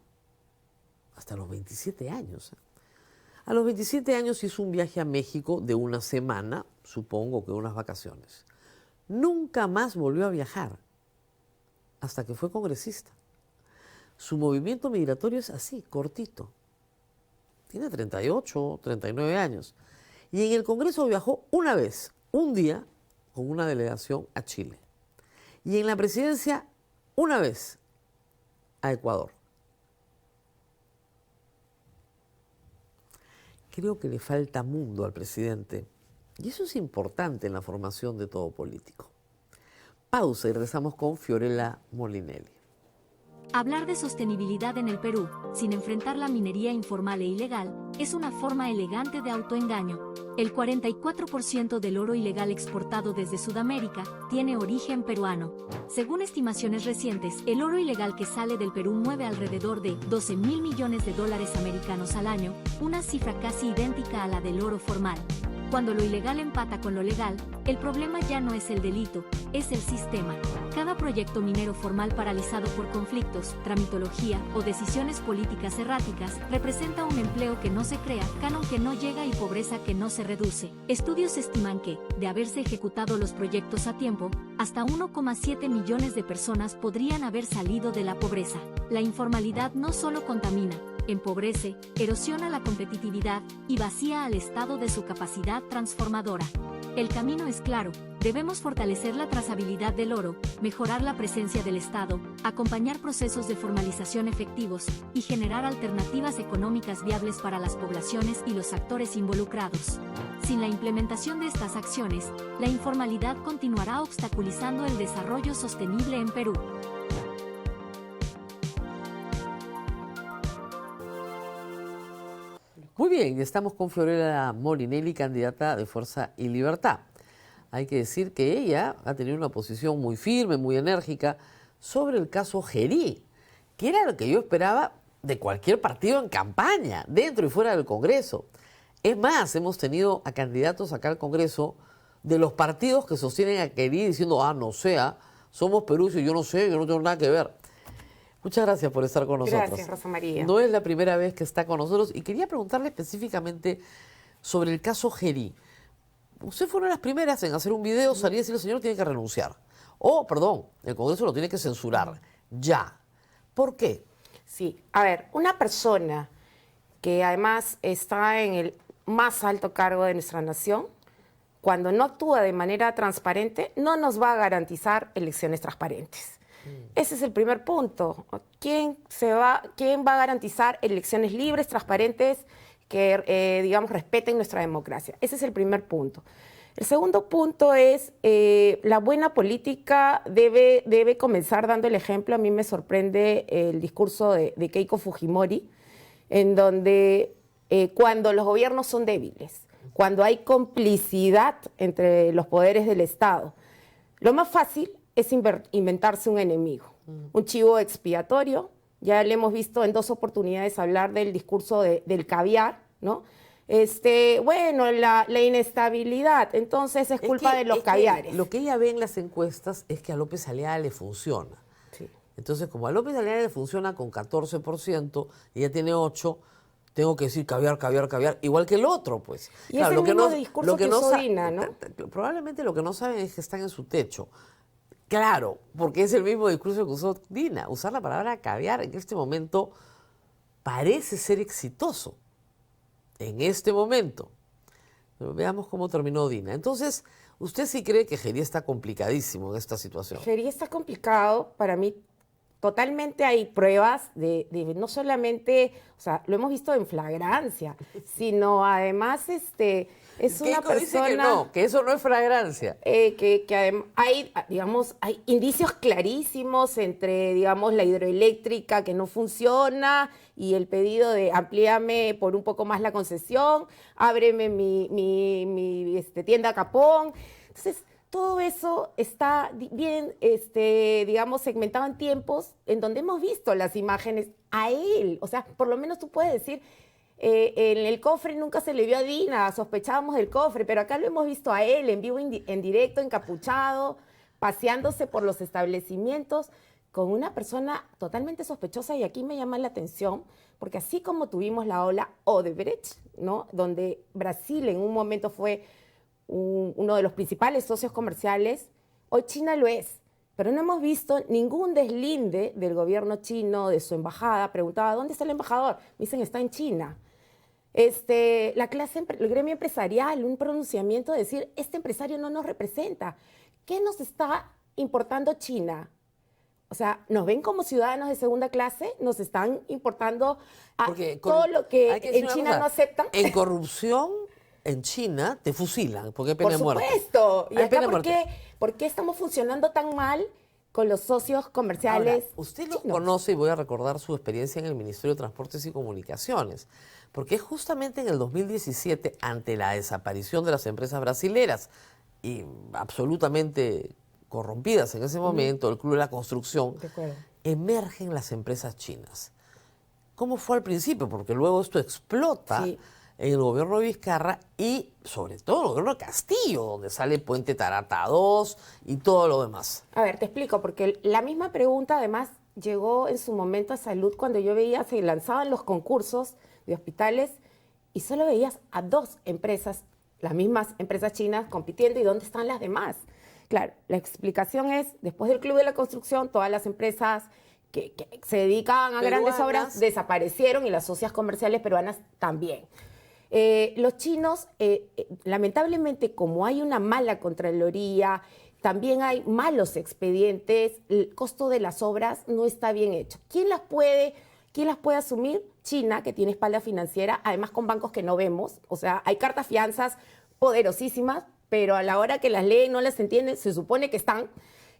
Hasta los 27 años. A los 27 años hizo un viaje a México de una semana, supongo que unas vacaciones. Nunca más volvió a viajar, hasta que fue congresista. Su movimiento migratorio es así, cortito. Tiene 38, 39 años. Y en el Congreso viajó una vez, un día, con una delegación a Chile. Y en la presidencia, una vez, a Ecuador. Creo que le falta mundo al presidente. Y eso es importante en la formación de todo político. Pausa y regresamos con Fiorella Molinelli. Hablar de sostenibilidad en el Perú, sin enfrentar la minería informal e ilegal, es una forma elegante de autoengaño. El 44% del oro ilegal exportado desde Sudamérica tiene origen peruano. Según estimaciones recientes, el oro ilegal que sale del Perú mueve alrededor de 12.000 millones de dólares americanos al año, una cifra casi idéntica a la del oro formal. Cuando lo ilegal empata con lo legal, el problema ya no es el delito, es el sistema. Cada proyecto minero formal paralizado por conflictos, tramitología o decisiones políticas erráticas representa un empleo que no se crea, canon que no llega y pobreza que no se reduce. Estudios estiman que, de haberse ejecutado los proyectos a tiempo, hasta 1,7 millones de personas podrían haber salido de la pobreza. La informalidad no solo contamina, empobrece, erosiona la competitividad y vacía al Estado de su capacidad transformadora. El camino es claro, debemos fortalecer la trazabilidad del oro, mejorar la presencia del Estado, acompañar procesos de formalización efectivos y generar alternativas económicas viables para las poblaciones y los actores involucrados. Sin la implementación de estas acciones, la informalidad continuará obstaculizando el desarrollo sostenible en Perú. Muy bien, estamos con Fiorella Molinelli, candidata de Fuerza y Libertad. Hay que decir que ella ha tenido una posición muy firme, muy enérgica sobre el caso Gerí, que era lo que yo esperaba de cualquier partido en campaña, dentro y fuera del Congreso. Es más, hemos tenido a candidatos acá al Congreso de los partidos que sostienen a Gerí diciendo, no sea, somos Perú y yo no sé, yo no tengo nada que ver. Muchas gracias por estar con nosotros. Gracias, Rosa María. No es la primera vez que está con nosotros y quería preguntarle específicamente sobre el caso Gerí. Usted fue una de las primeras en hacer un video, salir y decir, el señor tiene que renunciar. Perdón, el Congreso lo tiene que censurar. Ya. ¿Por qué? Sí, a ver, una persona que además está en el más alto cargo de nuestra nación, cuando no actúa de manera transparente, no nos va a garantizar elecciones transparentes. Ese es el primer punto. ¿Quién va a garantizar elecciones libres, transparentes, que, digamos, respeten nuestra democracia? Ese es el primer punto. El segundo punto es la buena política debe comenzar dando el ejemplo. A mí me sorprende el discurso de Keiko Fujimori, en donde cuando los gobiernos son débiles, cuando hay complicidad entre los poderes del Estado, lo más fácil es inventarse un enemigo, un chivo expiatorio. Ya le hemos visto en 2 oportunidades hablar del discurso del caviar, ¿no? Bueno, la inestabilidad, entonces es culpa de los caviares. Lo que ella ve en las encuestas es que a López Aliaga le funciona. Sí. Entonces, como a López Aliaga le funciona con 14% y ella tiene 8%, tengo que decir caviar, caviar, caviar, igual que el otro, pues. Y claro, es el mismo discurso que usó Dina, ¿no? Probablemente lo que no saben es que están en su techo. Claro, porque es el mismo discurso que usó Dina. Usar la palabra caviar en este momento parece ser exitoso. En este momento. Pero veamos cómo terminó Dina. Entonces, ¿usted sí cree que Gerí está complicadísimo en esta situación? Gerí está complicado. Para mí, totalmente hay pruebas de no solamente, o sea, lo hemos visto en flagrancia, sino además es una persona dice que eso no es flagrancia. Que además hay, digamos, hay indicios clarísimos entre, digamos, la hidroeléctrica que no funciona y el pedido de amplíame por un poco más la concesión, ábreme mi tienda Capón. Entonces, todo eso está bien, digamos, segmentado en tiempos en donde hemos visto las imágenes a él. O sea, por lo menos tú puedes decir, en el cofre nunca se le vio a Dina, sospechábamos del cofre, pero acá lo hemos visto a él en vivo, en directo, encapuchado, paseándose por los establecimientos con una persona totalmente sospechosa. Y aquí me llama la atención, porque así como tuvimos la ola Odebrecht, ¿no?, donde Brasil en un momento fue uno de los principales socios comerciales, hoy China lo es. Pero no hemos visto ningún deslinde del gobierno chino, de su embajada. Preguntaba, ¿dónde está el embajador? Me dicen, está en China. La clase, el gremio empresarial, un pronunciamiento de decir, este empresario no nos representa. ¿Qué nos está importando China? O sea, ¿nos ven como ciudadanos de segunda clase? ¿Nos están importando todo lo que en China no aceptan? En corrupción, en China, te fusilan, porque hay pena de muerte. Por supuesto. ¿Y acá por qué estamos funcionando tan mal con los socios comerciales. Ahora, usted los chinos. conoce y voy a recordar su experiencia en el Ministerio de Transportes y Comunicaciones, porque es justamente en el 2017, ante la desaparición de las empresas brasileras y absolutamente corrompidas en ese momento, el Club de la Construcción, De acuerdo. emergen las empresas chinas. ¿Cómo fue al principio? Porque luego esto explota Sí. en el gobierno de Vizcarra y sobre todo en el gobierno de Castillo, donde sale Puente Tarata 2 y todo lo demás. A ver, te explico, porque la misma pregunta además llegó en su momento a Salud cuando yo veía, se lanzaban los concursos de hospitales y solo veías a 2 empresas, las mismas empresas chinas compitiendo, y ¿dónde están las demás? Claro, la explicación es, después del Club de la Construcción, todas las empresas que se dedicaban a grandes Peruanas. obras desaparecieron y las socias comerciales peruanas también. Los chinos, lamentablemente, como hay una mala Contraloría, también hay malos expedientes, el costo de las obras no está bien hecho. ¿Quién las puede asumir? China, que tiene espalda financiera, además con bancos que no vemos. O sea, hay cartas fianzas poderosísimas, pero a la hora que las leen no las entienden, se supone que están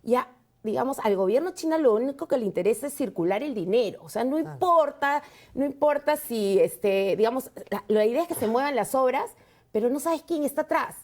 ya. Digamos, al gobierno chino lo único que le interesa es circular el dinero. O sea, no importa si, digamos, la idea es que se muevan las obras, pero no sabes quién está atrás.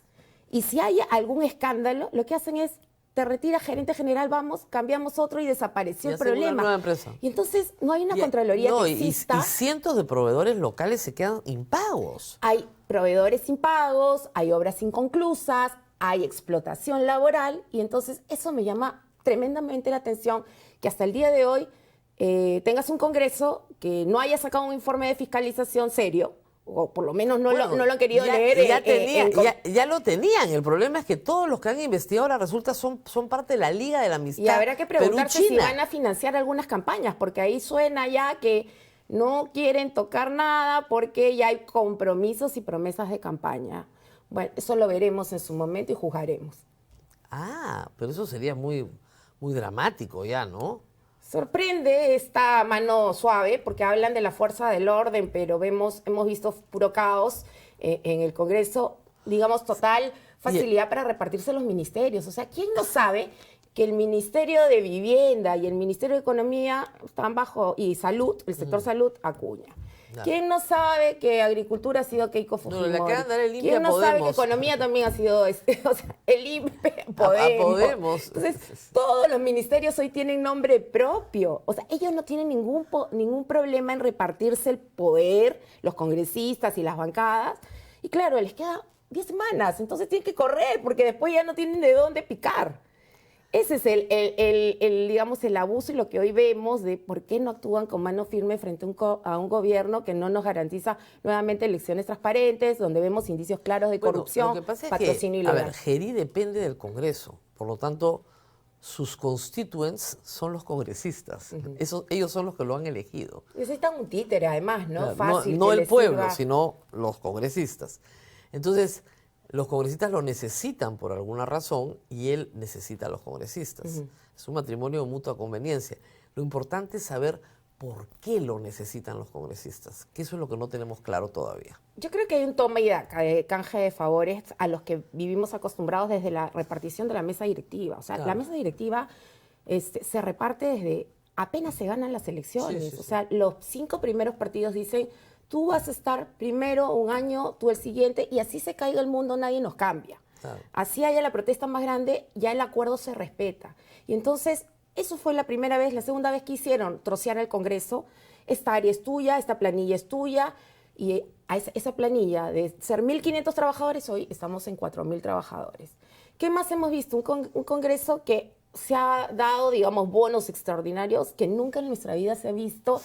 Y si hay algún escándalo, lo que hacen es, te retira gerente general, vamos, cambiamos otro y desapareció Y el hacen una problema. nueva empresa. Y entonces no hay una Y- Contraloría no, que y exista. cientos de proveedores locales se quedan impagos. Hay proveedores impagos, hay obras inconclusas, hay explotación laboral, y entonces eso me llama tremendamente la atención, que hasta el día de hoy tengas un Congreso que no haya sacado un informe de fiscalización serio, o por lo menos no lo han querido leer. Ya lo tenían. El problema es que todos los que han investigado ahora resulta son parte de la Liga de la Amistad Y habrá que preguntarse si Perú-China. van a financiar algunas campañas, porque ahí suena ya que no quieren tocar nada porque ya hay compromisos y promesas de campaña. Bueno, eso lo veremos en su momento y juzgaremos. Ah, pero eso sería muy dramático ya, ¿no? Sorprende esta mano suave, porque hablan de la fuerza del orden, pero hemos visto puro caos en el Congreso, digamos, total facilidad para repartirse los ministerios. O sea, ¿quién no sabe que el Ministerio de Vivienda y el Ministerio de Economía están bajo, y Salud, el sector Salud, Acuña? Claro. ¿Quién no sabe que Agricultura ha sido Keiko Fujimori? le acaban de dar el INPE ¿Quién a no sabe que Podemos? Economía también ha sido, o sea, el INPE, A Podemos? Podemos. Entonces, todos los ministerios hoy tienen nombre propio. O sea, ellos no tienen ningún problema en repartirse el poder, los congresistas y las bancadas. Y claro, les queda 10 semanas, entonces tienen que correr porque después ya no tienen de dónde picar. Ese es digamos, el abuso y lo que hoy vemos de por qué no actúan con mano firme frente a un gobierno que no nos garantiza nuevamente elecciones transparentes, donde vemos indicios claros de corrupción, lo que pasa es patrocinio que, a ilegal. ver, GERI depende del Congreso, por lo tanto, sus constituents son los congresistas. Ellos son los que lo han elegido. Necesitan un títere, además, ¿no? Claro, Fácil. no que el les pueblo, sirva. sino los congresistas. Entonces, los congresistas lo necesitan por alguna razón y él necesita a los congresistas. Es un matrimonio de mutua conveniencia. Lo importante es saber por qué lo necesitan los congresistas, que eso es lo que no tenemos claro todavía. Yo creo que hay un toma y daca de canje de favores a los que vivimos acostumbrados desde la repartición de la mesa directiva. O sea, Claro. la mesa directiva se reparte desde apenas se ganan las elecciones. Sí, sí, O sí. sea, los 5 primeros partidos dicen, tú vas a estar primero un año, tú el siguiente, y así se caiga el mundo, nadie nos cambia. Claro. Así haya la protesta más grande, ya el acuerdo se respeta. Y entonces, eso fue la primera vez. La segunda vez que hicieron trocear el Congreso, esta área es tuya, esta planilla es tuya, y a esa planilla de ser 1.500 trabajadores, hoy estamos en 4.000 trabajadores. ¿Qué más hemos visto? Un Congreso que se ha dado, digamos, bonos extraordinarios que nunca en nuestra vida se ha visto,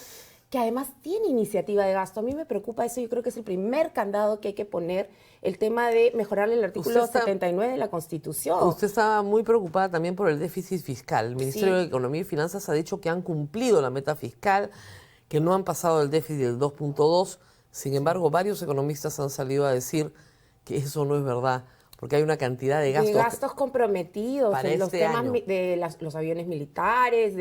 que además tiene iniciativa de gasto. A mí me preocupa eso, yo creo que es el primer candado que hay que poner, el tema de mejorar el artículo 79 de la Constitución. Usted estaba muy preocupada también por el déficit fiscal. El Ministerio Sí. de Economía y Finanzas ha dicho que han cumplido la meta fiscal, que no han pasado el déficit del 2.2. Sin embargo, varios economistas han salido a decir que eso no es verdad. porque hay una cantidad de De gastos. gastos comprometidos para en los este temas año. los aviones militares,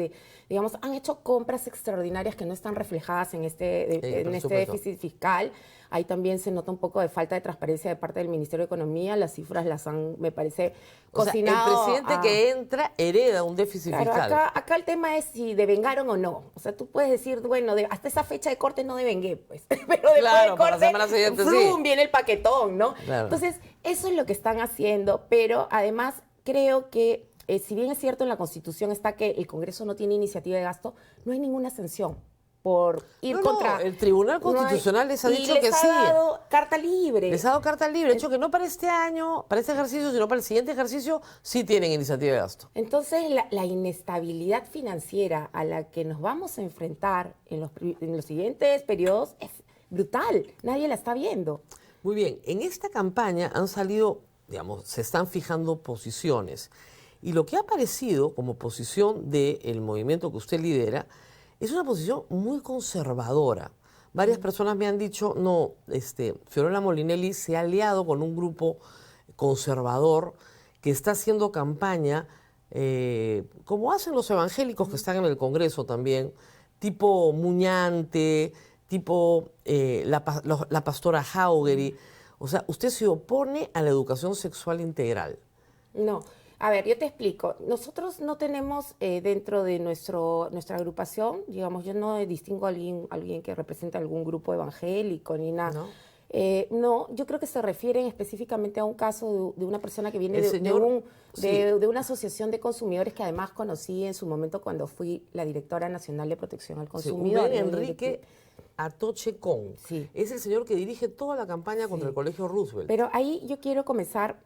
digamos, han hecho compras extraordinarias que no están reflejadas en este presupuesto. déficit fiscal. Ahí también se nota un poco de falta de transparencia de parte del Ministerio de Economía. Las cifras las han, me parece, O sea, cocinado. el presidente a- que entra hereda un déficit Claro, fiscal. acá el tema es si devengaron o no. O sea, tú puedes decir, bueno, hasta esa fecha de corte no devengué, pues. Pero después Claro, del para la corte, semana siguiente sí. ¡frum!, viene el paquetón, ¿no? Claro. Entonces, eso es lo que están haciendo, pero además creo que, si bien es cierto en la Constitución está que el Congreso no tiene iniciativa de gasto, no hay ninguna sanción por ir No, contra... el Tribunal no hay- Constitucional les ha y dicho les que ha sí. dado carta libre. Les ha dado carta libre. De hecho, que no para este año, para este ejercicio, sino para el siguiente ejercicio, sí tienen iniciativa de gasto. Entonces, la inestabilidad financiera a la que nos vamos a enfrentar en los siguientes periodos es brutal. Nadie la está viendo. Muy bien, en esta campaña han salido, digamos, se están fijando posiciones. Y lo que ha aparecido como posición del movimiento que usted lidera es una posición muy conservadora. Varias personas me han dicho, no, Fiorella Molinelli se ha aliado con un grupo conservador que está haciendo campaña, como hacen los evangélicos que están en el Congreso también, tipo Muñante, tipo la pastora Jauregui. O sea, usted se opone a la educación sexual integral. No. A ver, yo te explico. Nosotros no tenemos dentro de nuestra agrupación, digamos, yo no distingo a alguien que represente algún grupo evangélico ni nada. ¿No? No, yo creo que se refieren específicamente a un caso de una persona que viene El señor, de una asociación de consumidores que además conocí en su momento cuando fui la directora nacional de protección al Sí, consumidor. Rubén Enrique Atoche Con. Sí. Es el señor que dirige toda la campaña contra el Colegio Roosevelt. Pero ahí yo quiero comenzar,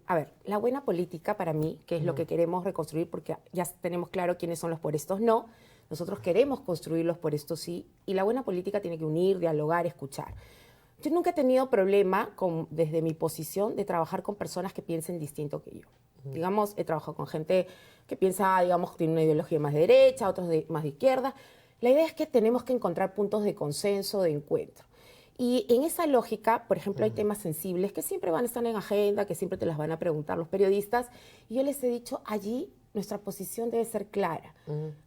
a ver, la buena política para mí, que es lo que queremos reconstruir, porque ya tenemos claro quiénes son los por estos no, nosotros queremos construir los por estos sí, y la buena política tiene que unir, dialogar, escuchar. Yo nunca he tenido problema desde mi posición de trabajar con personas que piensen distinto que yo. Digamos, he trabajado con gente que piensa, digamos, tiene una ideología más de derecha, otros más de izquierda. La idea es que tenemos que encontrar puntos de consenso, de encuentro. Y en esa lógica, por ejemplo, hay temas sensibles que siempre van a estar en agenda, que siempre te las van a preguntar los periodistas. Y yo les he dicho, allí nuestra posición debe ser clara.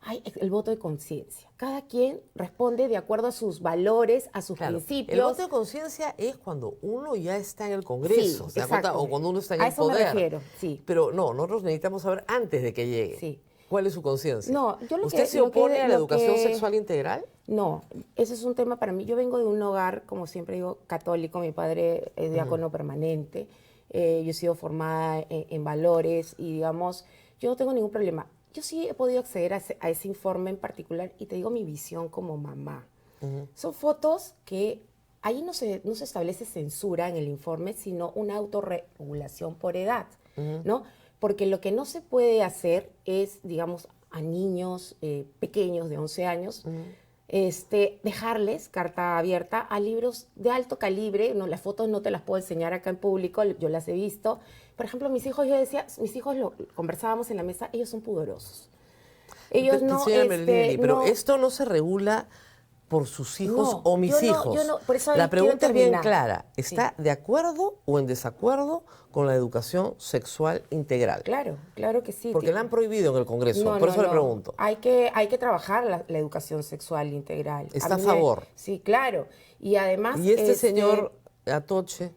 Hay el voto de conciencia. Cada quien responde de acuerdo a sus valores, a sus Claro, principios. el voto de conciencia es cuando uno ya está en el Congreso, Sí, ¿se da cuenta? exacto. O cuando uno está en A el eso me poder. refiero, sí. Pero no, nosotros necesitamos saber antes de que llegue. Sí. ¿Cuál es su conciencia? No, yo lo ¿Usted que- se lo que- opone a la lo educación que- sexual integral? No, ese es un tema para mí. Yo vengo de un hogar, como siempre digo, católico. Mi padre es diácono permanente. Yo he sido formada en valores y, digamos, yo no tengo ningún problema. Yo sí he podido acceder a ese informe en particular y te digo mi visión como mamá. Son fotos que ahí no se establece censura en el informe, sino una autorregulación por edad, ¿no? Porque lo que no se puede hacer es, digamos, a niños pequeños de 11 años, dejarles carta abierta a libros de alto calibre. No, las fotos no te las puedo enseñar acá en público, yo las he visto. Por ejemplo, mis hijos, yo decía, mis hijos conversábamos en la mesa, ellos son pudorosos. Ellos no, Señora Molinelli, pero no- esto no se regula por sus hijos No, o mis yo no- hijos. yo no, por eso ahí La pregunta quiero es bien terminar. clara. ¿Está de acuerdo o en desacuerdo con la educación sexual integral? Claro, claro que sí. Porque la han prohibido en el Congreso, por eso le pregunto. Hay que trabajar la educación sexual integral. ¿Está a mí favor? Sí, claro. Y además... Y este señor Atoche,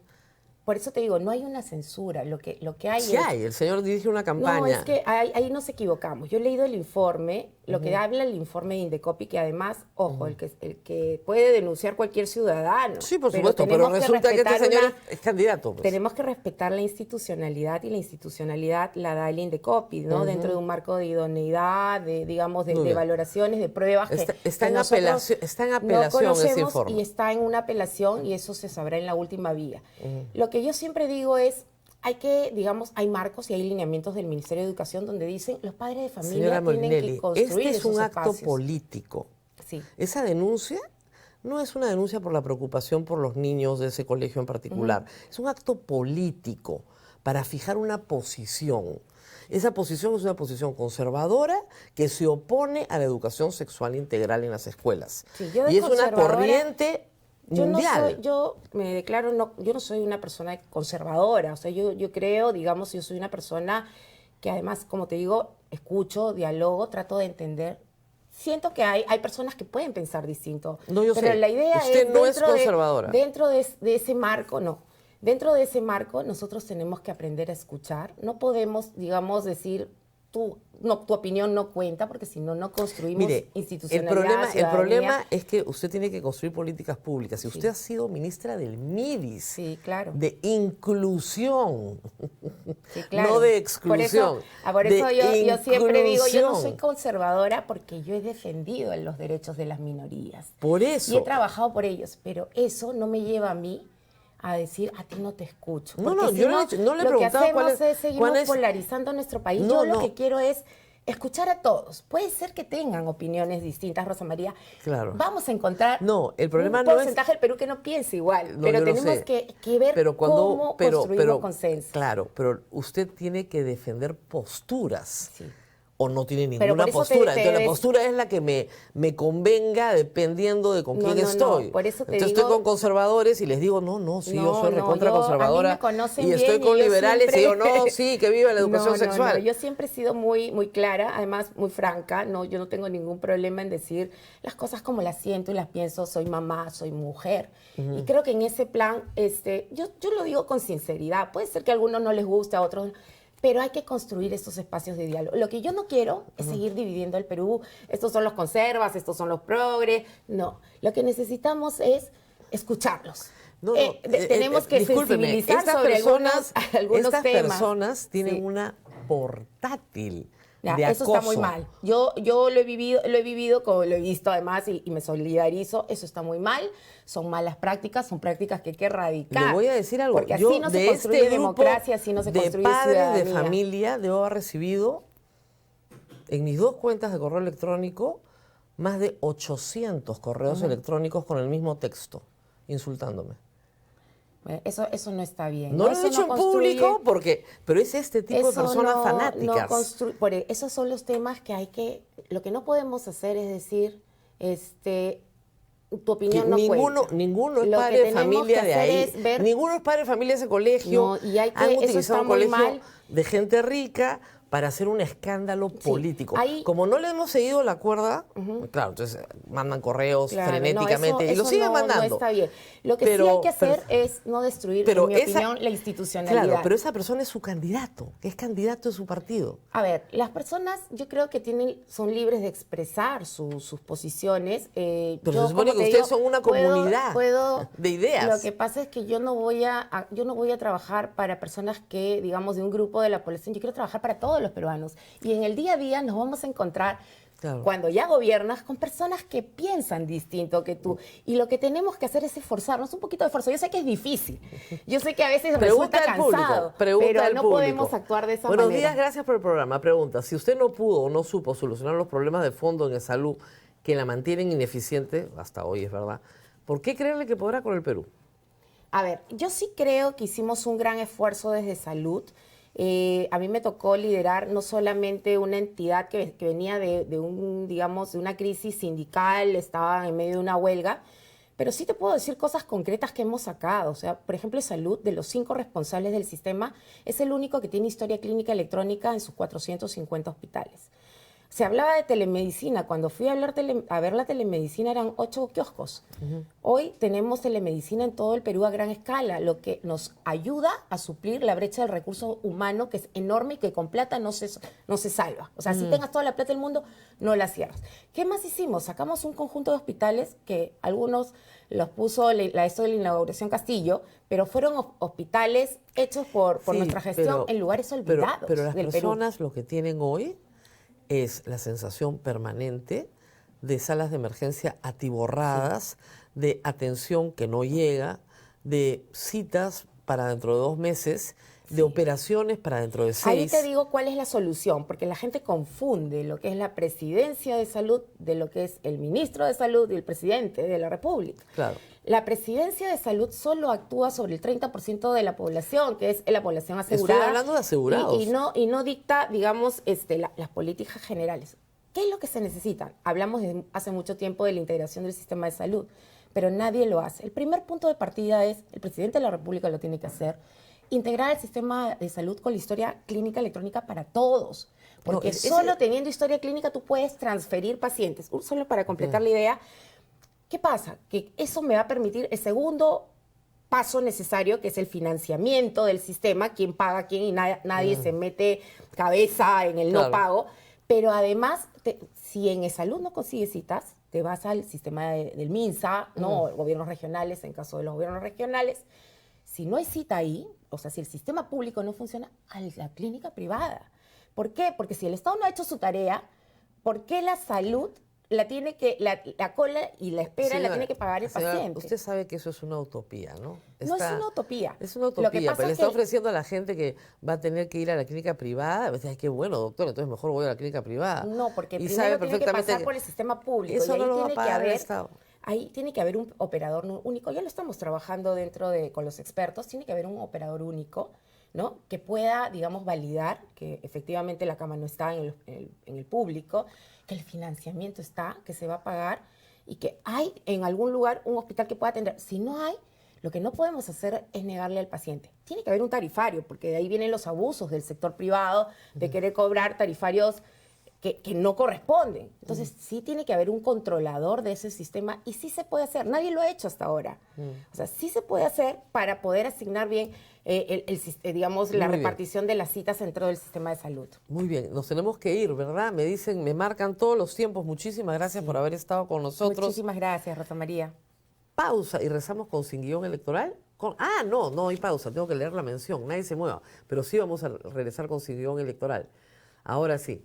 Por eso te digo, no hay una censura. Lo que hay sí es... hay, el señor dirige una campaña. No, es que ahí nos equivocamos. Yo he leído el informe, lo que habla el informe de Indecopi, que además, ojo, el que puede denunciar cualquier ciudadano. Sí, por supuesto, pero tenemos resulta que este respetar señor es candidato. Pues. Tenemos que respetar la institucionalidad, y la institucionalidad la da el Indecopi, ¿no? Dentro de un marco de idoneidad, digamos, Muy de bien. valoraciones, de pruebas. Está en nosotros apelación no ese conocemos informe. y está en una apelación, y eso se sabrá en la última vía. Lo que yo siempre digo es, hay marcos y hay lineamientos del Ministerio de Educación donde dicen los padres de familia Señora tienen Molinelli, que construir este es esos un acto espacios. político. Sí. Esa denuncia no es una denuncia por la preocupación por los niños de ese colegio en particular. Es un acto político para fijar una posición. Esa posición es una posición conservadora que se opone a la educación sexual integral en las escuelas. Sí, yo de y es una conservadora- corriente mundial. Yo me declaro, yo no soy una persona conservadora, o sea, yo creo, digamos, yo soy una persona que además, como te digo, escucho, dialogo, trato de entender. Siento que hay personas que pueden pensar distinto. No, yo pero sé. la idea Usted es no es conservadora. Dentro de ese marco, no. Dentro de ese marco, nosotros tenemos que aprender a escuchar. No podemos, digamos, decir, tu opinión no cuenta, porque si no, no construimos Mire, institucionalidad, el problema es que usted tiene que construir políticas públicas. Y usted ha sido ministra del MIDIS. Sí, claro. De inclusión. Sí, claro. No de exclusión. Por eso yo siempre digo, yo no soy inclusión. conservadora porque yo he defendido los derechos de las minorías. Por eso. Y he trabajado por ellos, pero eso no me lleva a mí a decir, a ti no te escucho. No, Porque no, si yo no le he lo que preguntado hacemos cuál es seguimos cuál es- polarizando nuestro país. No, Yo lo no. que quiero es escuchar a todos. Puede ser que tengan opiniones distintas, Rosa María. Claro. Vamos a encontrar No, el problema un no es- porcentaje del Perú que no piense igual, No, pero yo lo tenemos sé. que ver cómo construimos consenso. Claro, pero usted tiene que defender posturas. Sí. O no tiene Pero ninguna por eso postura. te Entonces la ves- postura es la que me convenga dependiendo de con No, quién no, no, estoy. por eso te Entonces digo- estoy con conservadores y les digo, no, sí, yo No, soy no, recontra a mí conservadora. me conocen Y estoy bien con y yo liberales y digo, siempre- no, sí, que viva la educación No, sexual. yo siempre he sido muy, muy clara, además muy franca, yo no tengo ningún problema en decir las cosas como las siento y las pienso, soy mamá, soy mujer. Y creo que en ese plan, yo lo digo con sinceridad, puede ser que a algunos no les guste, a otros, pero hay que construir estos espacios de diálogo. Lo que yo no quiero es seguir dividiendo el Perú, estos son los conservas, estos son los progres, no. Lo que necesitamos es escucharlos. No, Tenemos que discúlpeme, sensibilizar estas sobre personas, algunos estas temas. personas tienen Sí. una portátil Ya, de eso acoso. está muy mal. Yo lo he vivido, como lo he visto además y me solidarizo. Eso está muy mal. Son malas prácticas, son prácticas que hay que erradicar. Le voy a decir algo. Porque Yo así no se de construye este grupo democracia, así no se de construye padres ciudadanía. de familia, debo haber recibido en mis 2 cuentas de correo electrónico más de 800 correos electrónicos con el mismo texto, insultándome. Bueno, eso no está bien. No lo Eso he dicho en construye- público pero es este tipo de eso personas no fanáticas. esos son los temas que lo que no podemos hacer es decir, tu opinión Que no ninguno es Lo padre que de tenemos familia que de hacer ahí. es ver- Ninguno es padre de familia de ese colegio. No, y hay que- Han eso utilizado está un muy colegio mal. de gente rica para hacer un escándalo político. ahí- Como no le hemos seguido la cuerda, claro, entonces mandan correos Claro, frenéticamente no, y lo siguen no mandando. está bien. Lo que Pero- sí hay que hacer pero- es no destruir, pero en mi esa- opinión, la institucionalidad. Claro, pero esa persona es su candidato, es candidato de su partido. A ver, las personas yo creo que son libres de expresar sus posiciones. Pero yo, se supone como que te ustedes son una comunidad de ideas. Lo que pasa es que yo no voy a trabajar para personas que, digamos, de un grupo de la población. Yo quiero trabajar para todos los peruanos. Y en el día a día nos vamos a encontrar, Claro. cuando ya gobiernas, con personas que piensan distinto que tú. Y lo que tenemos que hacer es esforzarnos, un poquito de esfuerzo. Yo sé que es difícil. Yo sé que a veces Pregunta resulta al público. cansado. Pregunta pero al no público. podemos actuar de esa Buenos manera. días, gracias por el programa. Pregunta, si usted no pudo o no supo solucionar los problemas de fondo en salud que la mantienen ineficiente, hasta hoy es verdad, ¿por qué creerle que podrá con el Perú? A ver, yo sí creo que hicimos un gran esfuerzo desde salud. A mí me tocó liderar no solamente una entidad que venía de una crisis sindical, estaba en medio de una huelga, pero sí te puedo decir cosas concretas que hemos sacado. O sea, por ejemplo, salud, de los 5 responsables del sistema, es el único que tiene historia clínica electrónica en sus 450 hospitales. Se hablaba de telemedicina. Cuando fui a ver la telemedicina eran 8 kioscos. Hoy tenemos telemedicina en todo el Perú a gran escala, lo que nos ayuda a suplir la brecha del recurso humano, que es enorme y que con plata no se salva. O sea, si tengas toda la plata del mundo, no la cierras. ¿Qué más hicimos? Sacamos un conjunto de hospitales que algunos los puso esto de la inauguración Castillo, pero fueron hospitales hechos por Sí, nuestra gestión en lugares olvidados pero las del Perú. personas lo que tienen hoy es la sensación permanente de salas de emergencia atiborradas, de atención que no llega, de citas para dentro de 2 meses, de operaciones para dentro de 6. Ahí te digo cuál es la solución, porque la gente confunde lo que es la presidencia de salud de lo que es el ministro de salud y el presidente de la República. Claro. La presidencia de salud solo actúa sobre el 30% de la población, que es la población asegurada. Estoy hablando de asegurados. Y no dicta, digamos, las políticas generales. ¿Qué es lo que se necesita? Hablamos hace mucho tiempo de la integración del sistema de salud, pero nadie lo hace. El primer punto de partida es, el presidente de la República lo tiene que hacer, integrar el sistema de salud con la historia clínica electrónica para todos. Porque solo teniendo historia clínica tú puedes transferir pacientes. Solo para completar la idea, ¿qué pasa? Que eso me va a permitir el segundo paso necesario, que es el financiamiento del sistema, quién paga quién, y nadie se mete cabeza en el no pago. Pero además, si en salud no consigues citas, te vas al sistema del MINSA, ¿no? Gobiernos regionales, en caso de los gobiernos regionales. Si no hay cita ahí, o sea, si el sistema público no funciona, a la clínica privada. ¿Por qué? Porque si el Estado no ha hecho su tarea, ¿por qué la salud la tiene que, la cola y la espera señora, la tiene que pagar el paciente? Usted sabe que eso es una utopía, ¿no? No es una utopía. Es una utopía, pero le está ofreciendo a la gente que va a tener que ir a la clínica privada. Ay, qué bueno, doctor, entonces mejor voy a la clínica privada. No, porque y primero sabe tiene que pasar por el sistema público. Eso y ahí no lo va a tiene pagar que el haber, Estado. ahí tiene que haber un operador único. Ya lo estamos trabajando con los expertos. Tiene que haber un operador único, ¿no? Que pueda, digamos, validar que efectivamente la cama no está en el público, que el financiamiento está, que se va a pagar y que hay en algún lugar un hospital que pueda atender. Si no hay, lo que no podemos hacer es negarle al paciente. Tiene que haber un tarifario, porque de ahí vienen los abusos del sector privado de querer cobrar tarifarios que no corresponden. Entonces, sí tiene que haber un controlador de ese sistema y sí se puede hacer. Nadie lo ha hecho hasta ahora. O sea, sí se puede hacer para poder asignar bien, digamos, la repartición de las citas dentro del sistema de salud. Muy bien, nos tenemos que ir, ¿verdad? Me dicen, me marcan todos los tiempos. Muchísimas gracias por haber estado con nosotros. Muchísimas gracias, Rosa María. Pausa y rezamos con Sin Guión Electoral. No hay pausa, tengo que leer la mención, nadie se mueva. Pero sí vamos a regresar con Sin Guión Electoral. Ahora sí.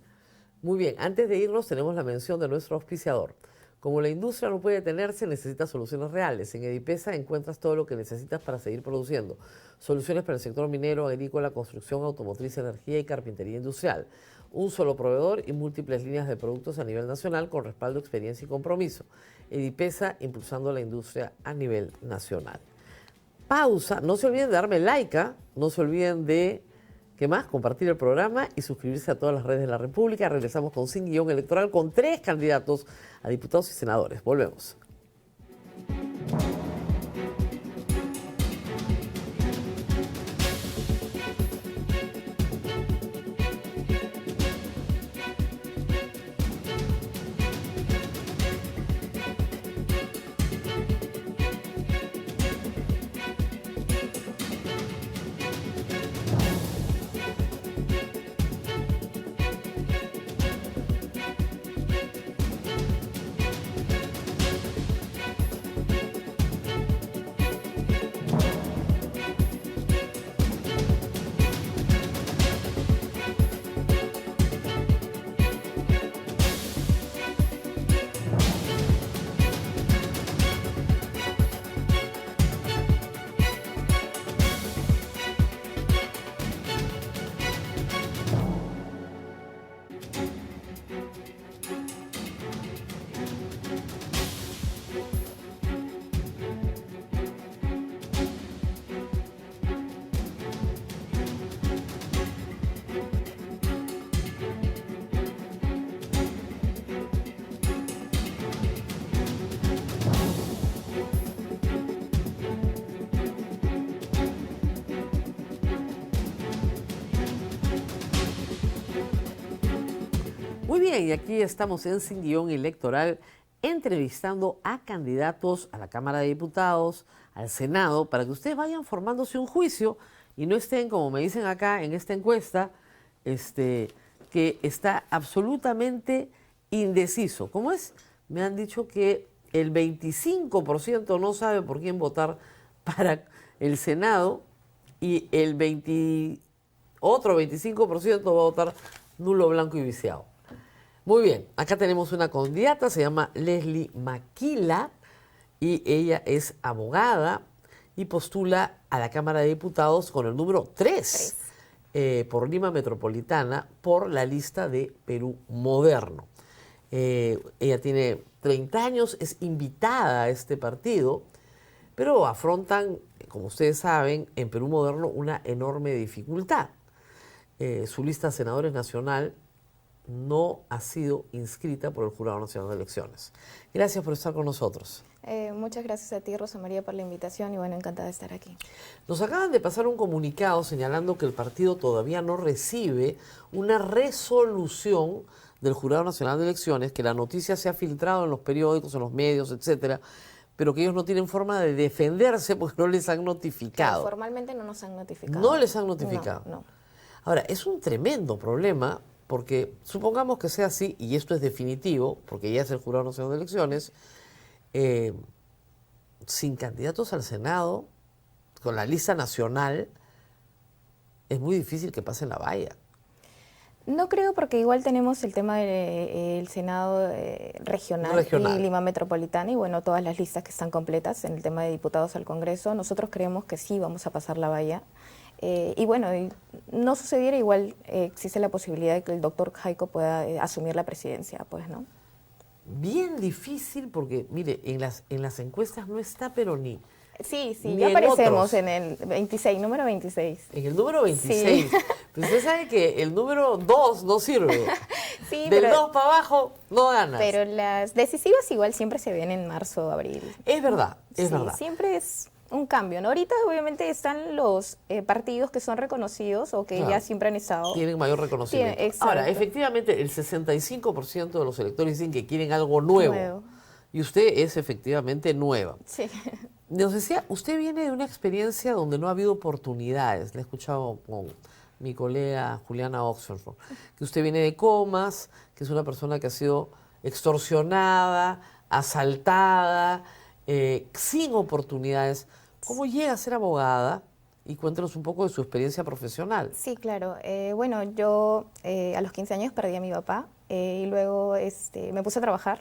Muy bien, antes de irnos tenemos la mención de nuestro auspiciador. Como la industria no puede detenerse, necesita soluciones reales. En Edipesa encuentras todo lo que necesitas para seguir produciendo. Soluciones para el sector minero, agrícola, construcción, automotriz, energía y carpintería industrial. Un solo proveedor y múltiples líneas de productos a nivel nacional con respaldo, experiencia y compromiso. Edipesa impulsando la industria a nivel nacional. Pausa, no se olviden de darme like, no se olviden de... ¿Qué más? Compartir el programa y suscribirse a todas las redes de la República. Regresamos con Sin Guión Electoral con 3 candidatos a diputados y senadores. Volvemos. Muy bien, y aquí estamos en Sin Guión Electoral entrevistando a candidatos a la Cámara de Diputados, al Senado, para que ustedes vayan formándose un juicio y no estén, como me dicen acá en esta encuesta, que está absolutamente indeciso. ¿Cómo es? Me han dicho que el 25% no sabe por quién votar para el Senado y el otro 25% va a votar nulo, blanco y viciado. Muy bien, acá tenemos una candidata, se llama Leslie Maquila y ella es abogada y postula a la Cámara de Diputados con el número 3 por Lima Metropolitana por la lista de Perú Moderno. Ella tiene 30 años, es invitada a este partido, pero afrontan, como ustedes saben, en Perú Moderno una enorme dificultad. Su lista de senadores nacional no ha sido inscrita por el Jurado Nacional de Elecciones. Gracias por estar con nosotros. Muchas gracias a ti, Rosa María, por la invitación y bueno, encantada de estar aquí. Nos acaban de pasar un comunicado señalando que el partido todavía no recibe una resolución del Jurado Nacional de Elecciones, que la noticia se ha filtrado en los periódicos, en los medios, etcétera, pero que ellos no tienen forma de defenderse porque no les han notificado. Pero formalmente no nos han notificado. No les han notificado. No. Ahora, es un tremendo problema porque supongamos que sea así, y esto es definitivo, porque ya es el Jurado Nacional de Elecciones, sin candidatos al Senado, con la lista nacional, es muy difícil que pasen la valla. No creo, porque igual tenemos el tema del Senado regional y Lima Metropolitana y bueno, todas las listas que están completas en el tema de diputados al Congreso. Nosotros creemos que sí vamos a pasar la valla. Y bueno, no sucediera, igual existe la posibilidad de que el doctor Jaico pueda asumir la presidencia, pues, ¿no? Bien difícil porque, mire, en las encuestas no está, pero ni... Sí, ni ya en aparecemos otros. en el 26, número 26. En el número 26. Sí. Pero usted sabe que el número 2 no sirve. Sí, Del pero- 2 para abajo no ganas. Pero las decisivas igual siempre se ven en marzo o abril. Es verdad, es Sí, verdad. siempre es un cambio, ¿no? Ahorita obviamente están los partidos que son reconocidos o que Claro. ya siempre han estado. Tienen mayor reconocimiento. Tiene- exacto. Ahora, efectivamente, el 65% de los electores dicen que quieren algo nuevo. Nuevo. Y usted es efectivamente nueva. Sí. Nos decía, usted viene de una experiencia donde no ha habido oportunidades. Le he escuchado con mi colega Juliana Oxford, que usted viene de Comas, que es una persona que ha sido extorsionada, asaltada, sin oportunidades. ¿Cómo llega a ser abogada? Y cuéntenos un poco de su experiencia profesional. Sí, claro. Bueno, yo a los 15 años perdí a mi papá y luego me puse a trabajar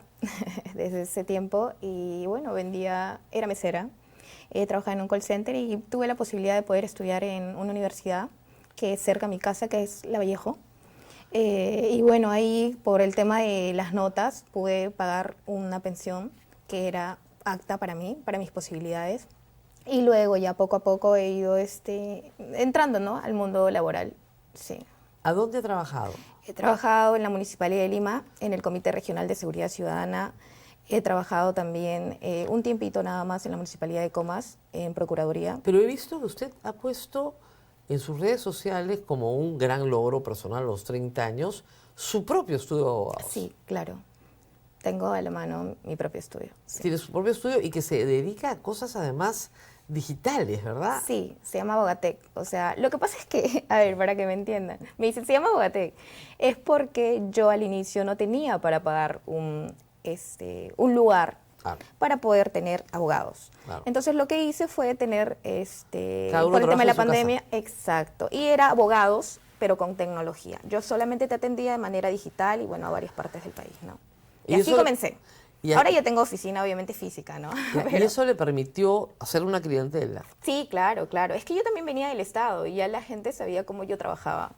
desde ese tiempo y bueno, era mesera, trabajaba en un call center y tuve la posibilidad de poder estudiar en una universidad que es cerca a mi casa, que es La Vallejo. Y bueno, ahí por el tema de las notas pude pagar una pensión que era apta para mí, para mis posibilidades. Y luego ya poco a poco he ido entrando, ¿no?, al mundo laboral. Sí. ¿A dónde ha trabajado? He trabajado en la Municipalidad de Lima, en el Comité Regional de Seguridad Ciudadana. He trabajado también un tiempito nada más en la Municipalidad de Comas, en Procuraduría. Pero he visto que usted ha puesto en sus redes sociales como un gran logro personal a los 30 años su propio estudio de abogados. Sí, claro. Tengo a la mano mi propio estudio. Sí. Tiene su propio estudio y que se dedica a cosas además digitales, ¿verdad? Sí, se llama Abogatec. O sea, lo que pasa es que, a ver, para que me entiendan, me dicen, se llama Abogatec. Es porque yo al inicio no tenía para pagar un lugar Claro. para poder tener abogados. Claro. Entonces lo que hice fue tener, Cada uno por el tema de la trabaja en su pandemia, exacto, y era abogados, pero con tecnología. Yo solamente te atendía de manera digital y bueno, a varias partes del país, ¿no? Y Y así eso- comencé. y Ahora aquí- ya tengo oficina, obviamente física, ¿no? Y Pero- eso le permitió hacer una clientela. Sí, claro, claro. Es que yo también venía del Estado y ya la gente sabía cómo yo trabajaba.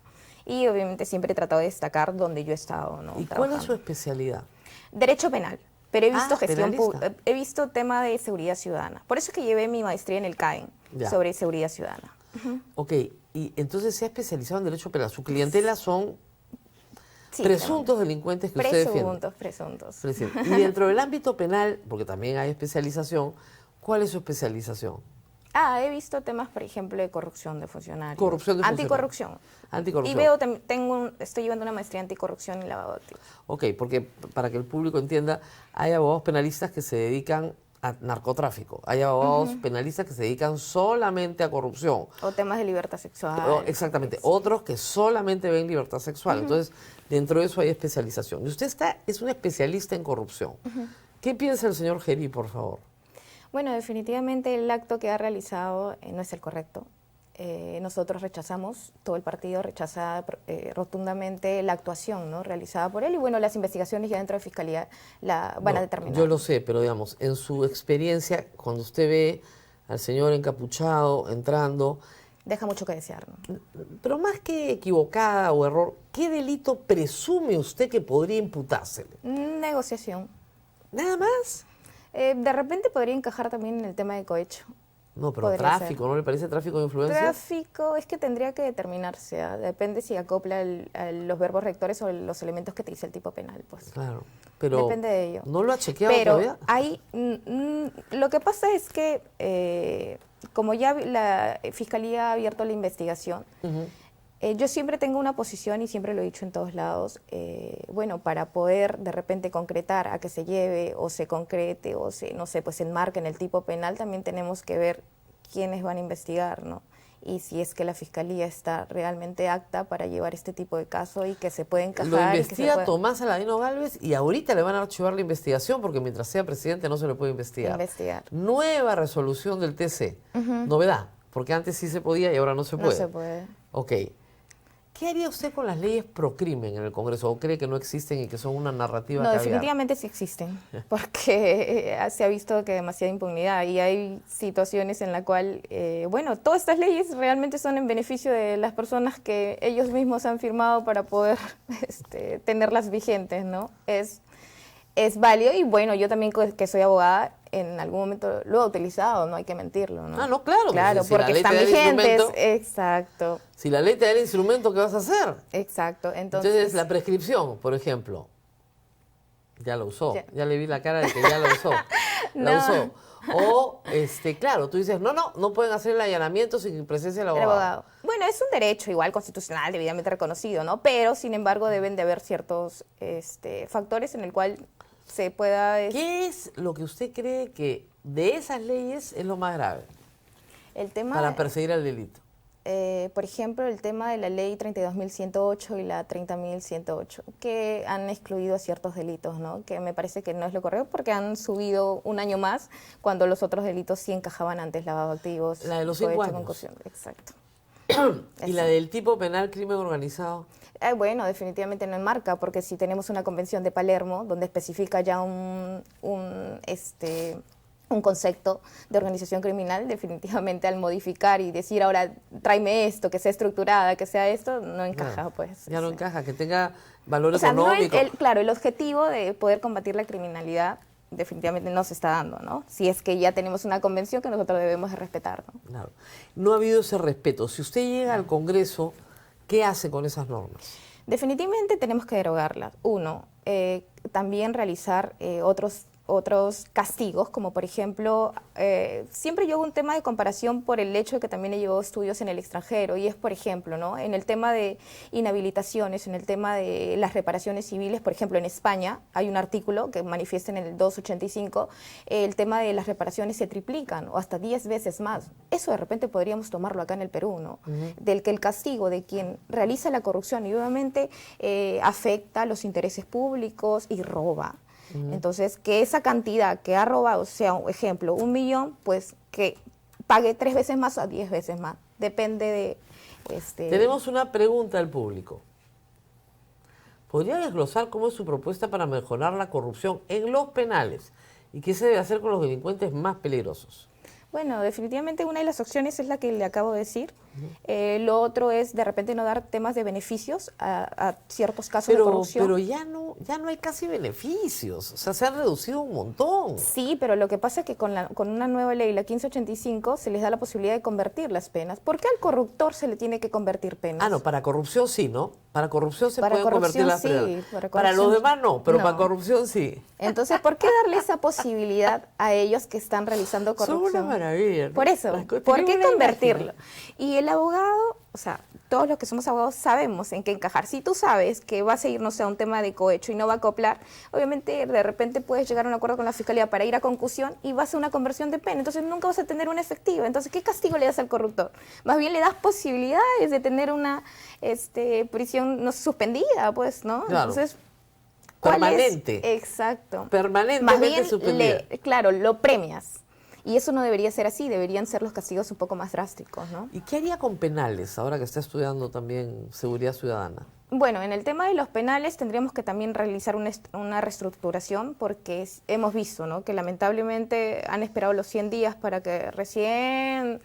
Y obviamente siempre he tratado de destacar donde yo he estado, ¿no? ¿Y cuál es Trabajando. su especialidad? Derecho penal. Pero he visto gestión penalista. pública, he visto tema de seguridad ciudadana. Por eso es que llevé mi maestría en el CAEN Ya. sobre seguridad ciudadana. Ok, y entonces se ha especializado en derecho penal. Su clientela son Sí, presuntos delincuentes que usted defiende. Presuntos. Y dentro del ámbito penal, porque también hay especialización, ¿cuál es su especialización? He visto temas, por ejemplo, de corrupción de funcionarios. Corrupción de funcionarios. Anticorrupción. Anticorrupción. Y veo, estoy llevando una maestría en anticorrupción y lavado de activos. Ok, porque para que el público entienda, hay abogados penalistas que se dedican a narcotráfico, hay abogados penalistas que se dedican solamente a corrupción. O temas de libertad sexual. Exactamente, otros que solamente ven libertad sexual. Entonces, dentro de eso hay especialización. Y usted es un especialista en corrupción. ¿Qué piensa el señor Geri, por favor? Bueno, definitivamente el acto que ha realizado no es el correcto. Nosotros rechazamos, todo el partido rechaza rotundamente la actuación, ¿no?, realizada por él y bueno, las investigaciones ya dentro de Fiscalía van a No, determinar. yo lo sé, pero digamos, en su experiencia, cuando usted ve al señor encapuchado entrando, Deja mucho que desear, ¿no? pero más que equivocada o error, ¿qué delito presume usted que podría imputársele? Negociación. ¿Nada más? De repente podría encajar también en el tema de cohecho. No, pero Podría tráfico, ser. ¿no le parece tráfico de influencia? Tráfico es que tendría que determinarse, ¿ah? Depende si acopla los verbos rectores o los elementos que te dice el tipo penal, pues. Claro, pero Depende de ello. ¿no lo ha chequeado Pero todavía? hay, lo que pasa es que como ya la Fiscalía ha abierto la investigación, Ujú. yo siempre tengo una posición y siempre lo he dicho en todos lados, bueno, para poder de repente concretar a que se lleve o se concrete o se, no sé, pues se enmarque en el tipo penal, también tenemos que ver quiénes van a investigar, ¿no? Y si es que la Fiscalía está realmente apta para llevar este tipo de caso y que se puede encajar. Lo y que se investiga pueda Tomás Aladino Gálvez y ahorita le van a archivar la investigación porque mientras sea presidente no se le puede investigar. investigar. Nueva resolución del TC. Novedad, porque antes sí se podía y ahora no se No puede. se puede. Ok. ¿Qué haría usted con las leyes pro crimen en el Congreso? ¿O cree que no existen y que son una narrativa No, caviar? definitivamente sí existen, porque se ha visto que demasiada impunidad y hay situaciones en la cual, bueno, todas estas leyes realmente son en beneficio de las personas que ellos mismos han firmado para poder tenerlas vigentes, ¿no? Es válido y bueno, yo también que soy abogada, en algún momento lo he utilizado, no hay que mentirlo, ¿no? Ah, no, claro. Claro, pues, si la porque ley te están da el vigentes, instrumento- exacto, Si la ley te da el instrumento, ¿qué vas a hacer? exacto. Entonces, la prescripción, por ejemplo, ya lo usó. Ya. Ya le vi la cara de que ya lo usó. La No. usó. O, claro, tú dices, no pueden hacer el allanamiento sin presencia del El abogado. abogado. Bueno, es un derecho igual constitucional, debidamente reconocido, ¿no? Pero, sin embargo, deben de haber ciertos factores en el cual se pueda... ¿Qué es lo que usted cree que de esas leyes es lo más grave el tema, para perseguir al delito? por ejemplo, el tema de la ley 32.108 y la 30.108, que han excluido ciertos delitos, ¿no? Que me parece que no es lo correcto porque han subido un año más cuando los otros delitos sí encajaban antes, lavado de activos, La de los 5 cohecho, años. concusión, exacto. ¿Y la del tipo penal crimen organizado? Bueno, definitivamente no enmarca, porque si tenemos una convención de Palermo donde especifica ya un concepto de organización criminal, definitivamente al modificar y decir ahora tráeme esto, que sea estructurada, que sea esto, no encaja, Claro, pues. Ya no Sí. encaja, que tenga valor O sea, no económico. claro, el objetivo de poder combatir la criminalidad definitivamente no se está dando, ¿no? Si es que ya tenemos una convención que nosotros debemos de respetar, ¿no? Claro. No ha habido ese respeto. Si usted llega al Congreso, ¿qué hace con esas normas? Definitivamente tenemos que derogarlas. Uno, también realizar otros castigos, como por ejemplo, siempre yo hago un tema de comparación por el hecho de que también he llevado estudios en el extranjero, y es, por ejemplo, ¿no? En el tema de inhabilitaciones, en el tema de las reparaciones civiles, por ejemplo, en España hay un artículo que manifiesta en el 285, el tema de las reparaciones se triplican o hasta 10 veces más. Eso de repente podríamos tomarlo acá en el Perú, ¿no? Del que el castigo de quien realiza la corrupción y obviamente afecta a los intereses públicos y roba. Entonces, que esa cantidad que ha robado sea, un ejemplo, 1 millón, pues que pague 3 veces más o 10 veces más. Depende de... Tenemos una pregunta al público. ¿Podría desglosar cómo es su propuesta para mejorar la corrupción en los penales? ¿Y qué se debe hacer con los delincuentes más peligrosos? Bueno, definitivamente una de las opciones es la que le acabo de decir. Lo otro es de repente no dar temas de beneficios a ciertos casos de corrupción. Pero ya no hay casi beneficios. O sea, se han reducido un montón. Sí, pero lo que pasa es que con una nueva ley, la 1585, se les da la posibilidad de convertir las penas. ¿Por qué al corruptor se le tiene que convertir penas? Ah, no, para corrupción sí, ¿no? Para corrupción se Para pueden convertir corrupción las sí, penas. para Para los corrupción demás no, pero no. para corrupción sí. Entonces, ¿por qué darle esa posibilidad a ellos que están realizando Son corrupción? una maravilla, ¿no? Por eso, Las cosas- ¿por tienen qué una convertirlo? imagen. Y el abogado, o sea, todos los que somos abogados sabemos en qué encajar. Si tú sabes que vas a ir, no sé, a un tema de cohecho y no va a acoplar, obviamente de repente puedes llegar a un acuerdo con la fiscalía para ir a concusión y vas a una conversión de pena. Entonces nunca vas a tener una efectiva. Entonces, ¿qué castigo le das al corruptor? Más bien le das posibilidades de tener una prisión no suspendida, pues, ¿no? Claro. Entonces, ¿cuál es? Permanente. Exacto. Permanentemente Más bien, suspendida. claro, lo premias. Y eso no debería ser así, deberían ser los castigos un poco más drásticos, ¿no? ¿Y qué haría con penales, ahora que está estudiando también seguridad ciudadana? Bueno, en el tema de los penales tendríamos que también realizar una reestructuración porque hemos visto, ¿no?, que lamentablemente han esperado los 100 días para que recién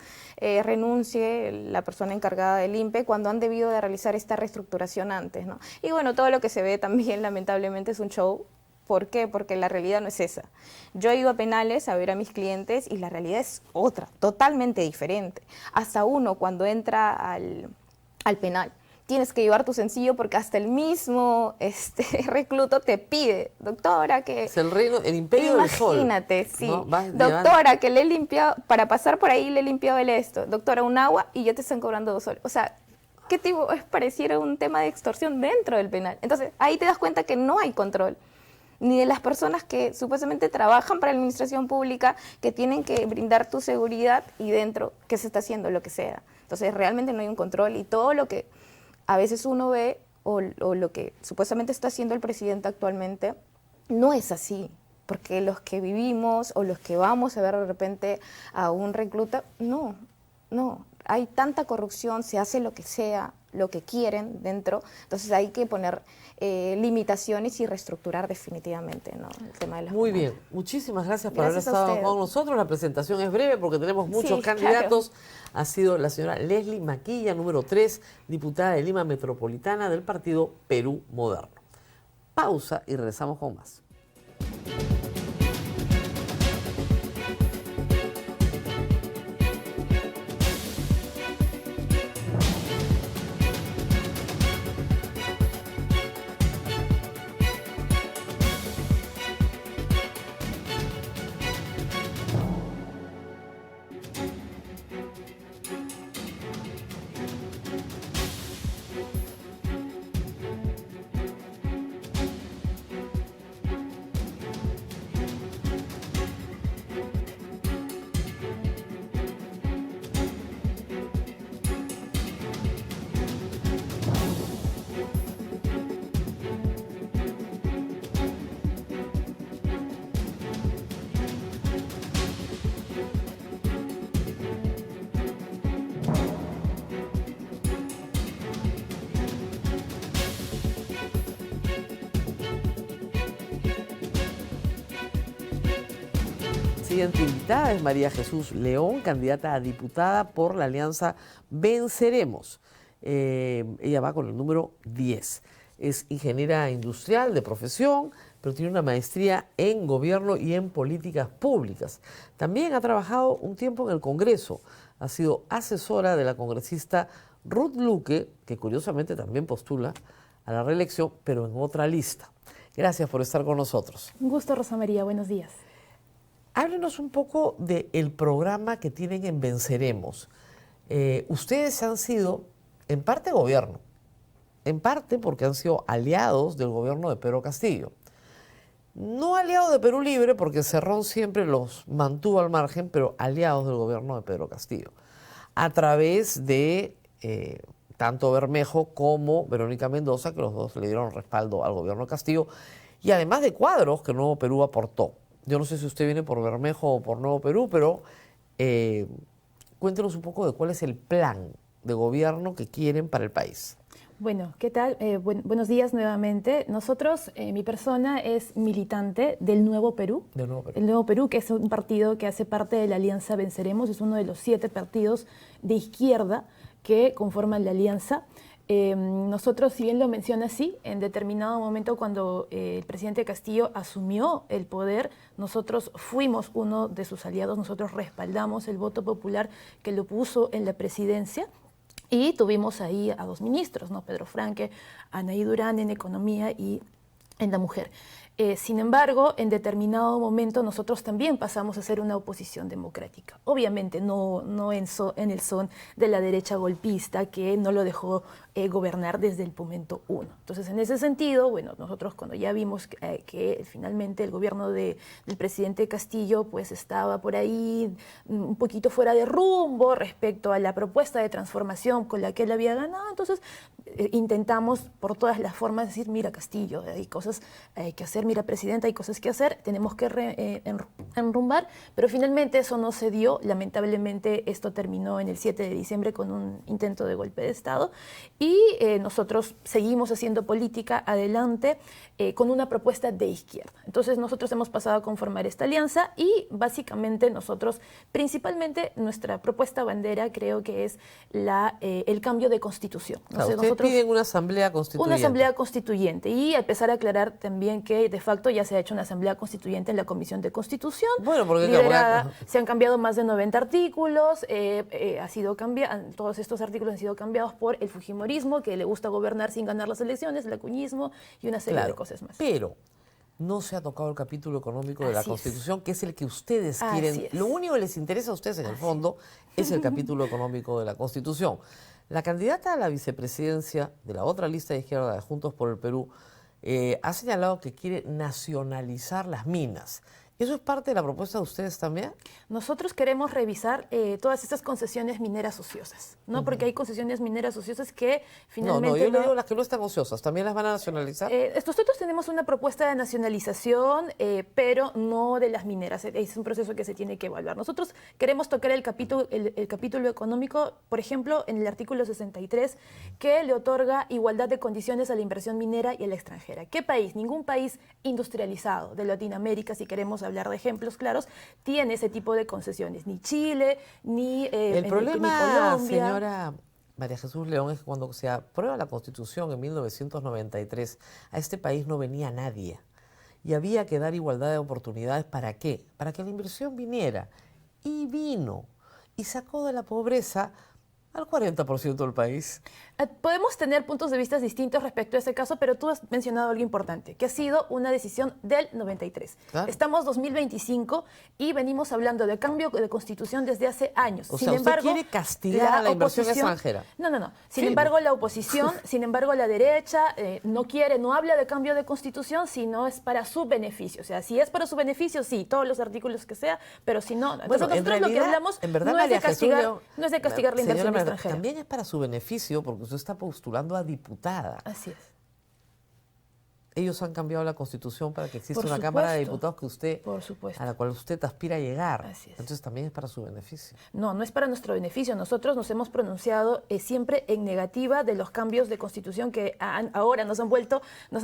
renuncie la persona encargada del INPE cuando han debido de realizar esta reestructuración antes, ¿no? Y bueno, todo lo que se ve también lamentablemente es un show. ¿Por qué? Porque la realidad no es esa. Yo he ido a penales a ver a mis clientes y la realidad es otra, totalmente diferente. Hasta uno cuando entra al penal, tienes que llevar tu sencillo porque hasta el mismo recluto te pide, doctora, que... Es el reino, el imperio del sol. Imagínate, sí. ¿No? Doctora, que le he limpiado, para pasar por ahí le he limpiado el esto. Doctora, un agua y ya te están cobrando 2 soles. O sea, ¿qué tipo? Pareciera un tema de extorsión dentro del penal. Entonces, ahí te das cuenta que no hay control. Ni de las personas que supuestamente trabajan para la administración pública, que tienen que brindar tu seguridad y dentro que se está haciendo lo que sea. Entonces, realmente no hay un control y todo lo que a veces uno ve o lo que supuestamente está haciendo el presidente actualmente no es así, porque los que vivimos o los que vamos a ver de repente a un recluta, no, hay tanta corrupción, se hace lo que sea, lo que quieren dentro, entonces hay que poner limitaciones y reestructurar definitivamente, ¿no? El tema de las Muy penales. bien, muchísimas gracias por haber Gracias a estado usted. con nosotros. La presentación es breve porque tenemos muchos Sí, candidatos. Ha sido la señora Leslie Maquilla, número 3, diputada de Lima Metropolitana del partido Perú Moderno. Pausa y regresamos con más. Siguiente invitada es María Jesús León, candidata a diputada por la alianza Venceremos. Ella va con el número 10. Es ingeniera industrial de profesión, pero tiene una maestría en gobierno y en políticas públicas. También ha trabajado un tiempo en el Congreso. Ha sido asesora de la congresista Ruth Luque, que curiosamente también postula a la reelección, pero en otra lista. Gracias por estar con nosotros. Un gusto, Rosa María. Buenos días. Háblenos un poco del programa que tienen en Venceremos. Ustedes han sido, en parte, gobierno, en parte porque han sido aliados del gobierno de Pedro Castillo. No aliados de Perú Libre, porque Cerrón siempre los mantuvo al margen, pero aliados del gobierno de Pedro Castillo, a través de tanto Bermejo como Verónica Mendoza, que los dos le dieron respaldo al gobierno de Castillo, y además de cuadros que Nuevo Perú aportó. Yo no sé si usted viene por Bermejo o por Nuevo Perú, pero cuéntenos un poco de cuál es el plan de gobierno que quieren para el país. Bueno, ¿qué tal? Buenos días nuevamente. Nosotros, mi persona es militante del Nuevo Perú. Del Nuevo Perú. El Nuevo Perú, que es un partido que hace parte de la Alianza Venceremos, es uno de los 7 partidos de izquierda que conforman la alianza. Nosotros, si bien lo menciona así, en determinado momento cuando el presidente Castillo asumió el poder, nosotros fuimos uno de sus aliados, nosotros respaldamos el voto popular que lo puso en la presidencia. Y tuvimos ahí a 2 ministros, ¿no? Pedro Franque, Anaí Durán en Economía y en la Mujer. Sin embargo, en determinado momento nosotros también pasamos a ser una oposición democrática. Obviamente no en el son de la derecha golpista que no lo dejó gobernar desde el momento 1. Entonces, en ese sentido, bueno, nosotros cuando ya vimos que finalmente el gobierno del presidente Castillo pues estaba por ahí un poquito fuera de rumbo respecto a la propuesta de transformación con la que él había ganado, entonces intentamos por todas las formas decir, mira Castillo, hay cosas que hacer, mira presidenta, hay cosas que hacer, tenemos que enrumbar, pero finalmente eso no se dio. Lamentablemente esto terminó en el 7 de diciembre con un intento de golpe de Estado y nosotros seguimos haciendo política adelante con una propuesta de izquierda. Entonces nosotros hemos pasado a conformar esta alianza y básicamente nosotros, principalmente nuestra propuesta bandera creo que es el cambio de constitución. Claro, ustedes piden una asamblea constituyente. Una asamblea constituyente y empezar a aclarar aclarar también que de facto ya se ha hecho una asamblea constituyente en la Comisión de Constitución. Bueno, porque liderada, se han cambiado más de 90 artículos, todos estos artículos han sido cambiados por el fujimorismo, que le gusta gobernar sin ganar las elecciones, el acuñismo y una serie de cosas más. Pero no se ha tocado el capítulo económico de la Constitución, que es el que ustedes Así quieren. es. Lo único que les interesa a ustedes en el fondo es el capítulo económico de la Constitución. La candidata a la vicepresidencia de la otra lista de izquierda de Juntos por el Perú ha señalado que quiere nacionalizar las minas. ¿Eso es parte de la propuesta de ustedes también? Nosotros queremos revisar todas estas concesiones mineras ociosas, ¿no? Porque hay concesiones mineras ociosas que finalmente... No, yo le digo las que no están ociosas. ¿También las van a nacionalizar? Nosotros tenemos una propuesta de nacionalización, pero no de las mineras. Es un proceso que se tiene que evaluar. Nosotros queremos tocar el capítulo económico, por ejemplo, en el artículo 63, que le otorga igualdad de condiciones a la inversión minera y a la extranjera. ¿Qué país? Ningún país industrializado de Latinoamérica, si queremos hablar de ejemplos claros, tiene ese tipo de concesiones. Ni Chile, ni El problema, ni Colombia. señora María Jesús León, es que cuando se aprueba la Constitución en 1993, a este país no venía nadie. Y había que dar igualdad de oportunidades. ¿Para qué? Para que la inversión viniera. Y vino. Y sacó de la pobreza al 40% del país. Podemos tener puntos de vista distintos respecto a ese caso, pero tú has mencionado algo importante, que ha sido una decisión del 93. Claro. Estamos 2025 y venimos hablando de cambio de constitución desde hace años. O sea, usted quiere castigar a la inversión extranjera. No. Sin embargo, la oposición, sin embargo, la derecha no habla de cambio de constitución, sino es para su beneficio. O sea, si es para su beneficio, sí, todos los artículos que sea, pero si no, Bueno, nosotros en lo que hablamos en verdad, no es de María Jesús castigar, León, no es de castigar la inversión señora, extranjera. también es para su beneficio, porque usted está postulando a diputada. Así es. Ellos han cambiado la Constitución para que exista Por una Cámara de supuesto. Diputados que usted, Por supuesto. a la cual usted aspira a llegar. Así es. Entonces también es para su beneficio. No es para nuestro beneficio. Nosotros nos hemos pronunciado siempre en negativa de los cambios de constitución que ahora nos han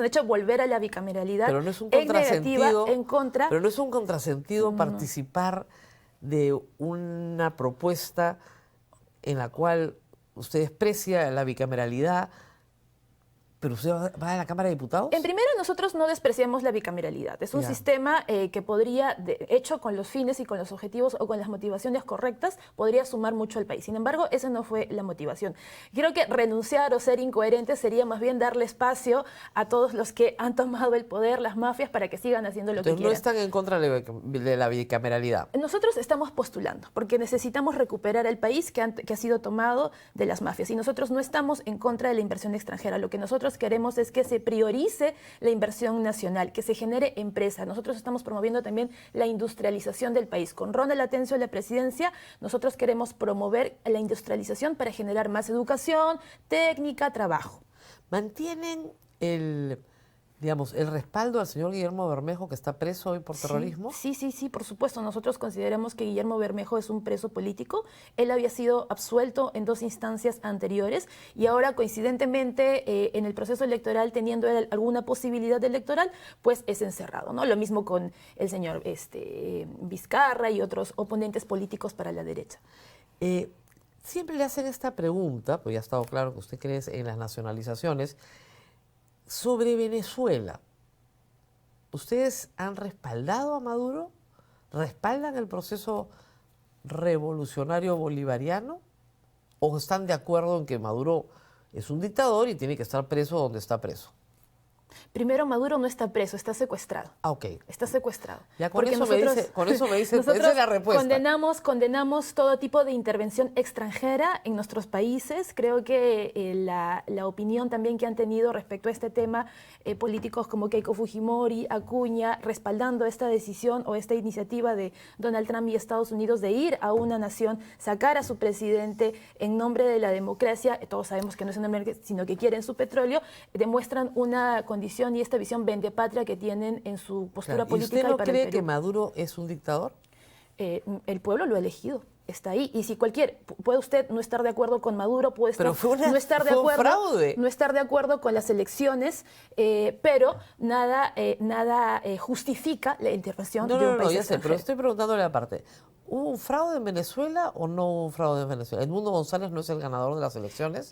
hecho volver a la bicameralidad. Pero no es un en negativa, contrasentido. en contra. Pero no es un contrasentido participar de una propuesta en la cual usted desprecia la bicameralidad, pero usted va a la Cámara de Diputados. En primero, nosotros no despreciamos la bicameralidad. Es un sistema que podría, hecho con los fines y con los objetivos o con las motivaciones correctas, podría sumar mucho al país. Sin embargo, esa no fue la motivación. Creo que renunciar o ser incoherente sería más bien darle espacio a todos los que han tomado el poder, las mafias, para que sigan haciendo lo que Entonces quieran. no están en contra de la bicameralidad. Nosotros estamos postulando, porque necesitamos recuperar el país que ha sido tomado de las mafias. Y nosotros no estamos en contra de la inversión extranjera. Lo que nosotros queremos es que se priorice la inversión nacional, que se genere empresa. Nosotros estamos promoviendo también la industrialización del país. Con Ronald Atencio en la presidencia, nosotros queremos promover la industrialización para generar más educación, técnica, trabajo. ¿Mantienen el respaldo al señor Guillermo Bermejo, que está preso hoy por terrorismo? Sí, por supuesto. Nosotros consideramos que Guillermo Bermejo es un preso político. Él había sido absuelto en 2 instancias anteriores y ahora, coincidentemente, en el proceso electoral, teniendo él alguna posibilidad electoral, pues es encerrado, ¿no? Lo mismo con el señor Vizcarra y otros oponentes políticos para la derecha. Siempre le hacen esta pregunta, pues ya ha estado claro que usted cree en las nacionalizaciones, sobre Venezuela. ¿Ustedes han respaldado a Maduro? ¿Respaldan el proceso revolucionario bolivariano? ¿O están de acuerdo en que Maduro es un dictador y tiene que estar preso donde está preso? Primero, Maduro no está preso, está secuestrado. Ah, ok. Está secuestrado. Ya con eso me dice, esa es la respuesta. Condenamos todo tipo de intervención extranjera en nuestros países. Creo que la opinión también que han tenido respecto a este tema políticos como Keiko Fujimori, Acuña, respaldando esta decisión o esta iniciativa de Donald Trump y Estados Unidos de ir a una nación, sacar a su presidente en nombre de la democracia, todos sabemos que no es una democracia, sino que quieren su petróleo, demuestran una condición y esta visión vendepatria que tienen en su postura política. ¿Y usted no para cree el Perú. que Maduro es un dictador? El pueblo lo ha elegido. Está ahí. Y si puede usted no estar de acuerdo con Maduro, puede estar, no estar de acuerdo, fraude. No estar de acuerdo con las elecciones, pero nada justifica la intervención de un país ya sé, extranjero. pero estoy preguntándole aparte. ¿Hubo un fraude en Venezuela o no hubo un fraude en Venezuela? ¿Edmundo González no es el ganador de las elecciones?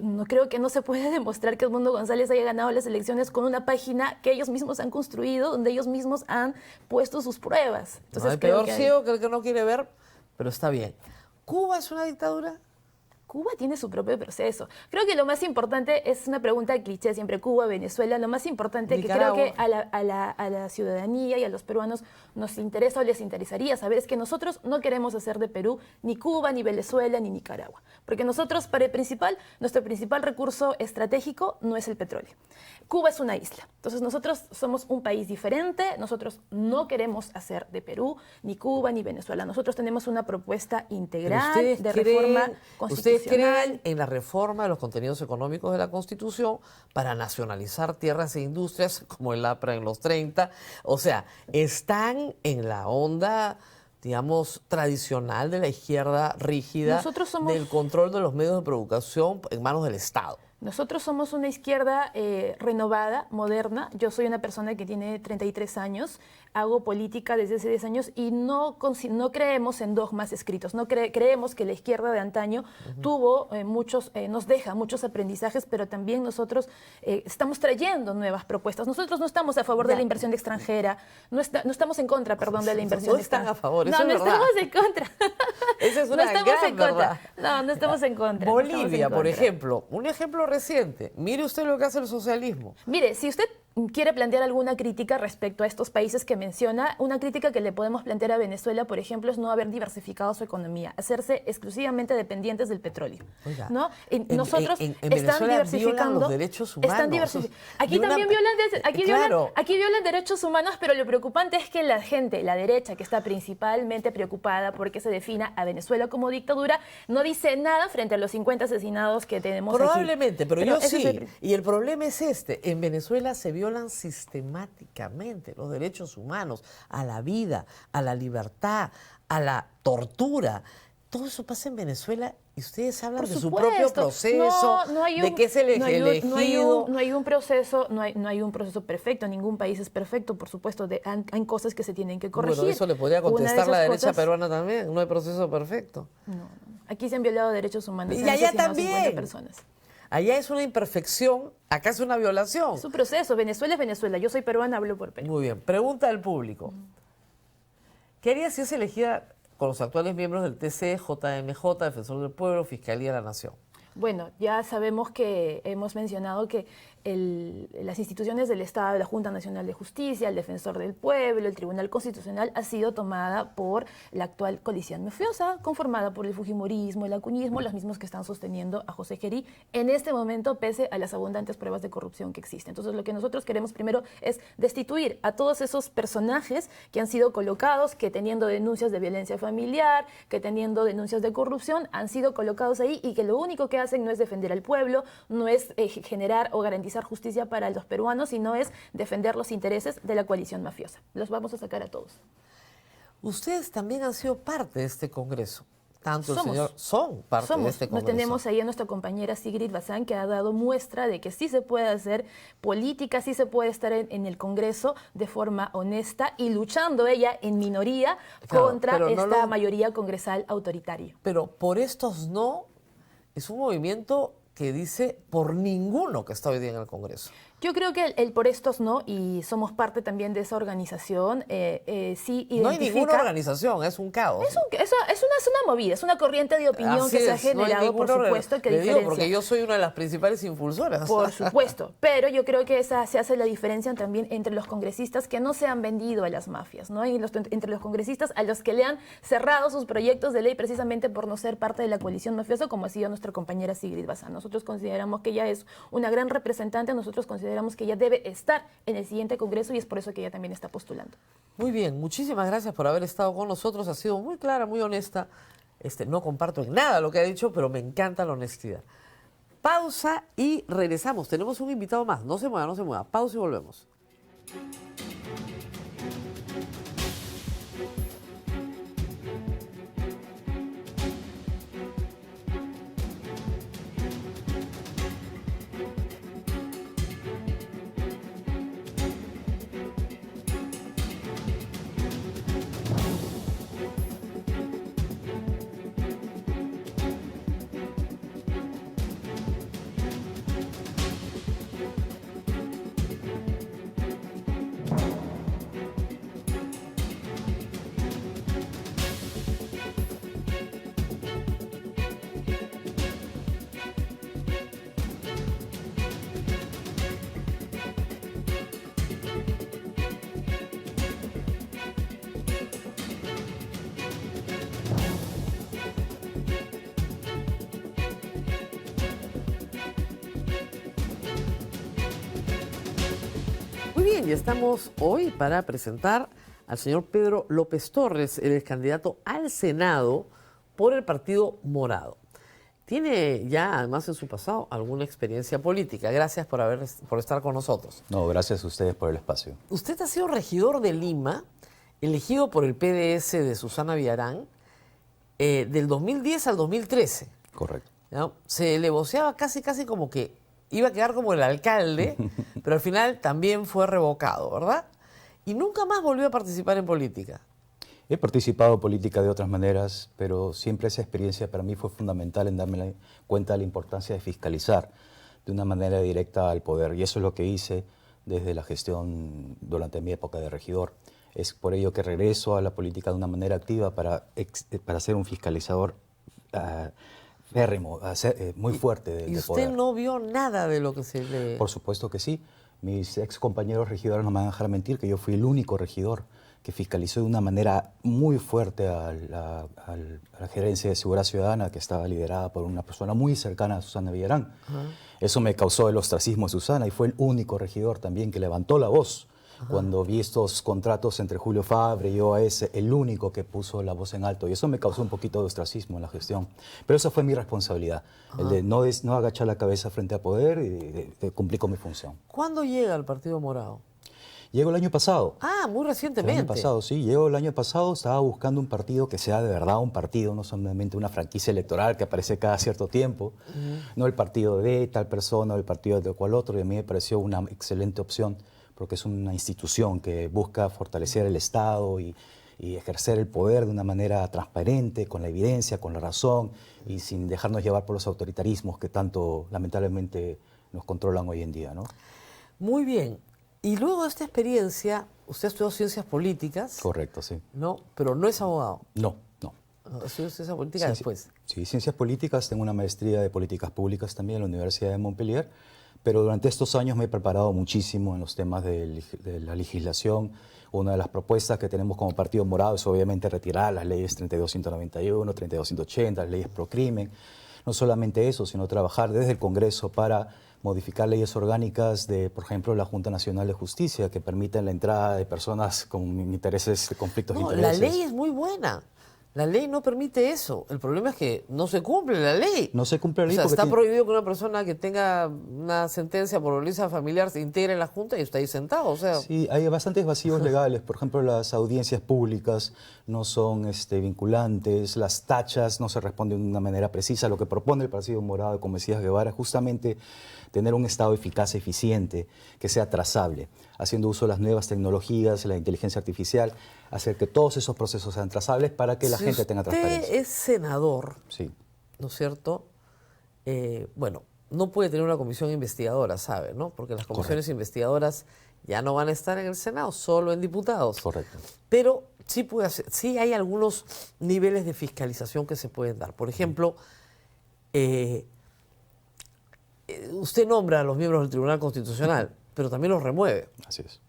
No creo que no se puede demostrar que Edmundo González haya ganado las elecciones con una página que ellos mismos han construido, donde ellos mismos han puesto sus pruebas. Entonces, No hay peor ciego que el que no quiere ver, pero está bien. ¿Cuba es una dictadura? Cuba tiene su propio proceso. Creo que lo más importante es una pregunta cliché siempre, Cuba, Venezuela. Lo más importante Nicaragua. que creo que a la ciudadanía y a los peruanos nos interesa o les interesaría saber es que nosotros no queremos hacer de Perú ni Cuba, ni Venezuela, ni Nicaragua. Porque nosotros, nuestro principal recurso estratégico no es el petróleo. Cuba es una isla. Entonces nosotros somos un país diferente. Nosotros no queremos hacer de Perú, ni Cuba, ni Venezuela. Nosotros tenemos una propuesta integral de reforma constitucional. ¿Ustedes creen en la reforma de los contenidos económicos de la Constitución para nacionalizar tierras e industrias como el APRA en los 30? O sea, están en la onda, digamos, tradicional de la izquierda rígida del control de los medios de producción en manos del Estado. Nosotros somos una izquierda renovada, moderna. Yo soy una persona que tiene 33 años, hago política desde hace 10 años y no creemos en dogmas escritos. No creemos que la izquierda de antaño tuvo nos deja muchos aprendizajes, pero también nosotros estamos trayendo nuevas propuestas. Nosotros no estamos a favor de la inversión extranjera, no estamos en contra, perdón, de la inversión extranjera. No están a favor, eso no, es no verdad. estamos en contra. Esa es una gran verdad. No estamos en contra. Bolivia, por ejemplo, un ejemplo reciente. Mire usted lo que hace el socialismo. Mire, si usted quiere plantear alguna crítica respecto a estos países que menciona, una crítica que le podemos plantear a Venezuela, por ejemplo, es no haber diversificado su economía, hacerse exclusivamente dependientes del petróleo. Oiga, ¿no? Nosotros en están Venezuela diversificando violan los derechos humanos. Aquí también Claro. aquí violan derechos humanos, pero lo preocupante es que la gente, la derecha, que está principalmente preocupada porque se defina a Venezuela como dictadura, no dice nada frente a los 50 asesinados que tenemos Probablemente, aquí. pero yo sí. Es Y el problema es este. En Venezuela se violan sistemáticamente los derechos humanos a la vida, a la libertad, a la tortura. Todo eso pasa en Venezuela y ustedes hablan de su propio proceso, de qué es el elegido. No hay un proceso, no hay un proceso perfecto. Ningún país es perfecto, por supuesto. Hay cosas que se tienen que corregir. Bueno, eso le podría contestar la derecha peruana también. No hay proceso perfecto. No. Aquí se han violado derechos humanos. Y allá también. 50 personas. Allá es una imperfección, acá es una violación. Es un proceso. Venezuela es Venezuela. Yo soy peruana, hablo por Perú. Muy bien. Pregunta del público. ¿Qué haría si es elegida con los actuales miembros del TC, JMJ, Defensor del Pueblo, Fiscalía de la Nación? Bueno, ya sabemos que hemos mencionado que las instituciones del Estado, la Junta Nacional de Justicia, el Defensor del Pueblo, el Tribunal Constitucional, ha sido tomada por la actual coalición mafiosa, conformada por el fujimorismo, el acuñismo, los mismos que están sosteniendo a José Gerí en este momento, pese a las abundantes pruebas de corrupción que existen. Entonces, lo que nosotros queremos primero es destituir a todos esos personajes que han sido colocados, que teniendo denuncias de violencia familiar, que teniendo denuncias de corrupción, han sido colocados ahí y que lo único que hacen no es defender al pueblo, no es generar o garantizar justicia para los peruanos, sino es defender los intereses de la coalición mafiosa. Los vamos a sacar a todos. Ustedes también han sido parte de este Congreso. Tanto el señor son parte de este Congreso. Tenemos ahí a nuestra compañera Sigrid Bazán, que ha dado muestra de que sí se puede hacer política, sí se puede estar en el Congreso de forma honesta y luchando ella en minoría contra esta mayoría congresal autoritaria. Pero por estos no, es un movimiento que dice por ninguno que está hoy día en el Congreso. Yo creo que el por estos no, y somos parte también de esa organización, sí identifica... No hay ninguna organización, es un caos. Es una movida, es una corriente de opinión que se ha generado, por supuesto, que diferencia. Porque yo soy una de las principales impulsoras. Por supuesto, pero yo creo que se hace la diferencia también entre los congresistas que no se han vendido a las mafias, ¿no? Y entre los congresistas a los que le han cerrado sus proyectos de ley precisamente por no ser parte de la coalición mafiosa, como ha sido nuestra compañera Sigrid Bazán. Nosotros consideramos que ella es una gran representante, nosotros consideramos que ella debe estar en el siguiente Congreso y es por eso que ella también está postulando. Muy bien, muchísimas gracias por haber estado con nosotros. Ha sido muy clara, muy honesta. No comparto en nada lo que ha dicho, pero me encanta la honestidad. Pausa y regresamos. Tenemos un invitado más. No se mueva, no se mueva. Pausa y volvemos. bien, y estamos hoy para presentar al señor Pedro López Torres, el candidato al Senado por el Partido Morado. Tiene ya, además en su pasado, alguna experiencia política. Gracias por estar con nosotros. No, gracias a ustedes por el espacio. Usted ha sido regidor de Lima, elegido por el PDS de Susana Villarán, del 2010 al 2013. Correcto. ¿No? Se le voceaba casi como que iba a quedar como el alcalde, pero al final también fue revocado, ¿verdad? Y nunca más volvió a participar en política. He participado en política de otras maneras, pero siempre esa experiencia para mí fue fundamental en darme cuenta de la importancia de fiscalizar de una manera directa al poder. Y eso es lo que hice desde la gestión durante mi época de regidor. Es por ello que regreso a la política de una manera activa para ser un fiscalizador férrimo, muy fuerte del ¿Y usted poder. no vio nada de lo que se le...? Por supuesto que sí. Mis ex compañeros regidores no me van a dejar mentir que yo fui el único regidor que fiscalizó de una manera muy fuerte a la gerencia de seguridad ciudadana, que estaba liderada por una persona muy cercana a Susana Villarán. Eso me causó el ostracismo de Susana y fue el único regidor también que levantó la voz. Cuando vi estos contratos entre Julio Fabre y OAS, el único que puso la voz en alto. Y eso me causó un poquito de ostracismo en la gestión. Pero esa fue mi responsabilidad, el de no agachar la cabeza frente a poder y de cumplir con mi función. ¿Cuándo llega al Partido Morado? Llegó el año pasado. Ah, muy recientemente. El año pasado, sí. Llegó el año pasado, estaba buscando un partido que sea de verdad un partido, no solamente una franquicia electoral que aparece cada cierto tiempo, no el partido de tal persona o el partido de cual otro, y a mí me pareció una excelente opción, porque es una institución que busca fortalecer el Estado y ejercer el poder de una manera transparente, con la evidencia, con la razón y sin dejarnos llevar por los autoritarismos que tanto lamentablemente nos controlan hoy en día, ¿no? Muy bien. Y luego de esta experiencia, usted estudió ciencias políticas. Correcto, sí. ¿No? Pero no es abogado. No. Estudió ciencias políticas después. Sí, ciencias políticas. Tengo una maestría de políticas públicas también en la Universidad de Montpellier. Pero durante estos años me he preparado muchísimo en los temas de la legislación. Una de las propuestas que tenemos como Partido Morado es obviamente retirar las leyes 3291, 3280, las leyes pro crimen. No solamente eso, sino trabajar desde el Congreso para modificar leyes orgánicas de, por ejemplo, la Junta Nacional de Justicia, que permiten la entrada de personas con intereses, conflictos de intereses. La ley es muy buena. La ley no permite eso. El problema es que no se cumple la ley. No se cumple la ley. O sea, porque está prohibido que una persona que tenga una sentencia por violencia familiar se integre en la Junta y está ahí sentado. O sea... Sí, hay bastantes vacíos legales. Por ejemplo, las audiencias públicas no son vinculantes, las tachas no se responden de una manera precisa. Lo que propone el Partido Morado, como decía Guevara, es justamente tener un Estado eficaz, eficiente, que sea trazable, haciendo uso de las nuevas tecnologías, la inteligencia artificial, hacer que todos esos procesos sean trazables para que la gente tenga transparencia. Usted es senador, sí, ¿no es cierto? Bueno, no puede tener una comisión investigadora, ¿sabe? ¿No? Porque las comisiones investigadoras ya no van a estar en el Senado, solo en diputados. Correcto. Pero sí puede hacer, sí hay algunos niveles de fiscalización que se pueden dar. Por ejemplo, usted nombra a los miembros del Tribunal Constitucional, pero también los remueve. Así es.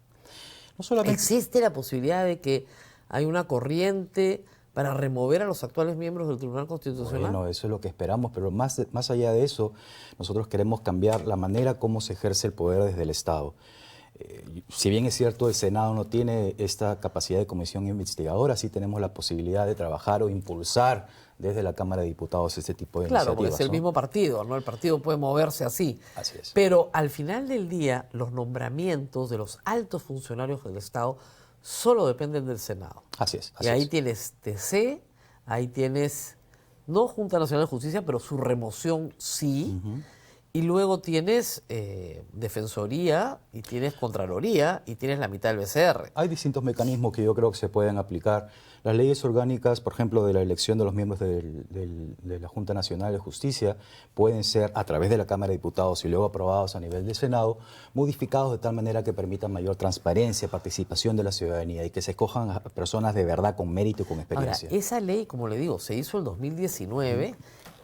No solamente... ¿Existe la posibilidad de que hay una corriente para remover a los actuales miembros del Tribunal Constitucional? Bueno, eso es lo que esperamos, pero más allá de eso, nosotros queremos cambiar la manera como se ejerce el poder desde el Estado. Si bien es cierto, el Senado no tiene esta capacidad de comisión investigadora, sí tenemos la posibilidad de trabajar o impulsar desde la Cámara de Diputados este tipo de iniciativas. Claro, porque es el mismo partido, ¿no? El partido puede moverse así. Así es. Pero al final del día, los nombramientos de los altos funcionarios del Estado solo dependen del Senado. Así es. Y ahí tienes TC, ahí tienes, no Junta Nacional de Justicia, pero su remoción sí. Y luego tienes Defensoría, y tienes Contraloría, y tienes la mitad del BCR. Hay distintos mecanismos que yo creo que se pueden aplicar. Las leyes orgánicas, por ejemplo, de la elección de los miembros de la Junta Nacional de Justicia, pueden ser, a través de la Cámara de Diputados y luego aprobados a nivel del Senado, modificados de tal manera que permitan mayor transparencia, participación de la ciudadanía y que se escojan a personas de verdad con mérito y con experiencia. Ahora, esa ley, como le digo, se hizo en 2019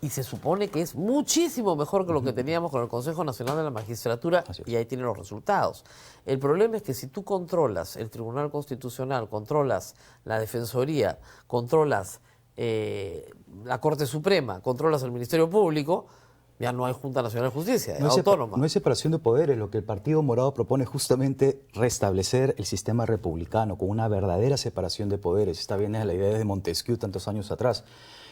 y se supone que es muchísimo mejor que lo que teníamos con el Consejo Nacional de la Magistratura y ahí tienen los resultados. El problema es que si tú controlas el Tribunal Constitucional, controlas la Defensoría, controlas la Corte Suprema, controlas el Ministerio Público, Ya no hay Junta Nacional de Justicia, es No es autónoma. no es separación de poderes. Lo que el Partido Morado propone es justamente restablecer el sistema republicano con una verdadera separación de poderes. Esta viene de la idea de Montesquieu tantos años atrás.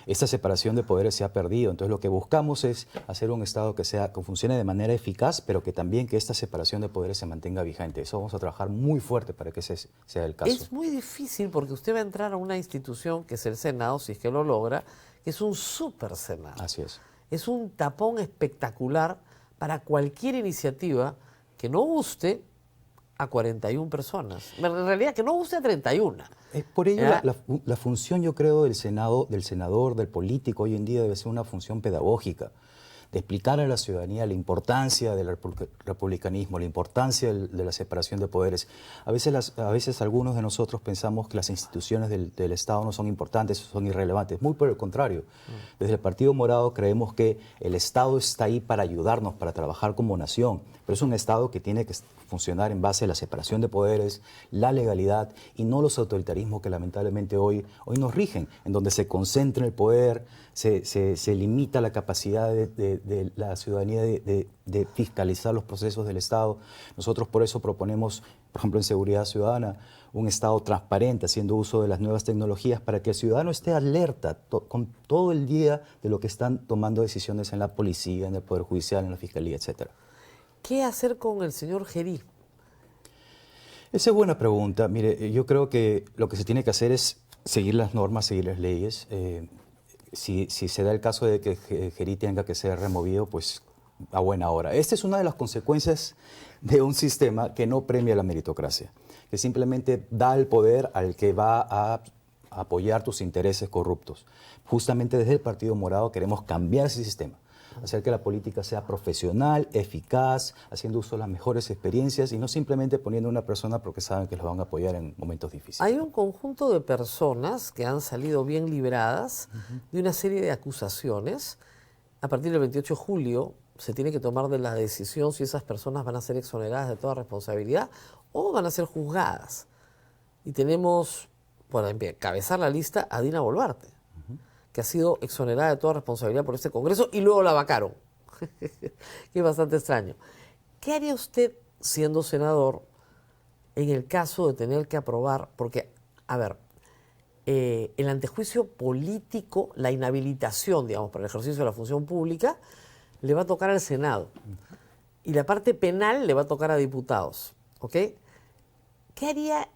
Esta separación de poderes se ha perdido. Entonces lo que buscamos es hacer un Estado que funcione de manera eficaz, pero que también que esta separación de poderes se mantenga vigente. Eso vamos a trabajar muy fuerte para que ese sea el caso. Es muy difícil porque usted va a entrar a una institución que es el Senado, si es que lo logra, que es un super Senado. Así es. Es un tapón espectacular para cualquier iniciativa que no guste a 41 personas. En realidad, que no guste a 31. Por ello, la función, yo creo, del Senado, del senador, del político, hoy en día debe ser una función pedagógica, de explicar a la ciudadanía la importancia del republicanismo, la importancia de la separación de poderes. A veces algunos de nosotros pensamos que las instituciones del Estado no son importantes, son irrelevantes. Muy por el contrario. Desde el Partido Morado creemos que el Estado está ahí para ayudarnos, para trabajar como nación, pero es un Estado que tiene que funcionar en base a la separación de poderes, la legalidad y no los autoritarismos que lamentablemente hoy nos rigen, en donde se concentra el poder, se limita la capacidad de la ciudadanía de fiscalizar los procesos del Estado. Nosotros por eso proponemos, por ejemplo, en Seguridad Ciudadana, un Estado transparente, haciendo uso de las nuevas tecnologías para que el ciudadano esté alerta con todo el día de lo que están tomando decisiones en la policía, en el Poder Judicial, en la Fiscalía, etc. ¿Qué hacer con el señor Gerí? Esa es buena pregunta. Mire, yo creo que lo que se tiene que hacer es seguir las normas, seguir las leyes. Si se da el caso de que Gerí tenga que ser removido, pues a buena hora. Esta es una de las consecuencias de un sistema que no premia la meritocracia, que simplemente da el poder al que va a apoyar tus intereses corruptos. Justamente desde el Partido Morado queremos cambiar ese sistema, hacer que la política sea profesional, eficaz, haciendo uso de las mejores experiencias y no simplemente poniendo a una persona porque saben que los van a apoyar en momentos difíciles. Hay un conjunto de personas que han salido bien libradas de una serie de acusaciones. A partir del 28 de julio se tiene que tomar de la decisión si esas personas van a ser exoneradas de toda responsabilidad o van a ser juzgadas. Y tenemos, por encabezar la lista, a Dina Boluarte, que ha sido exonerada de toda responsabilidad por este Congreso y luego la vacaron. Que es bastante extraño. ¿Qué haría usted siendo senador en el caso de tener que aprobar? Porque, a ver, el antejuicio político, la inhabilitación, digamos, para el ejercicio de la función pública, le va a tocar al Senado. Y la parte penal le va a tocar a diputados. ¿Ok? ¿Qué haría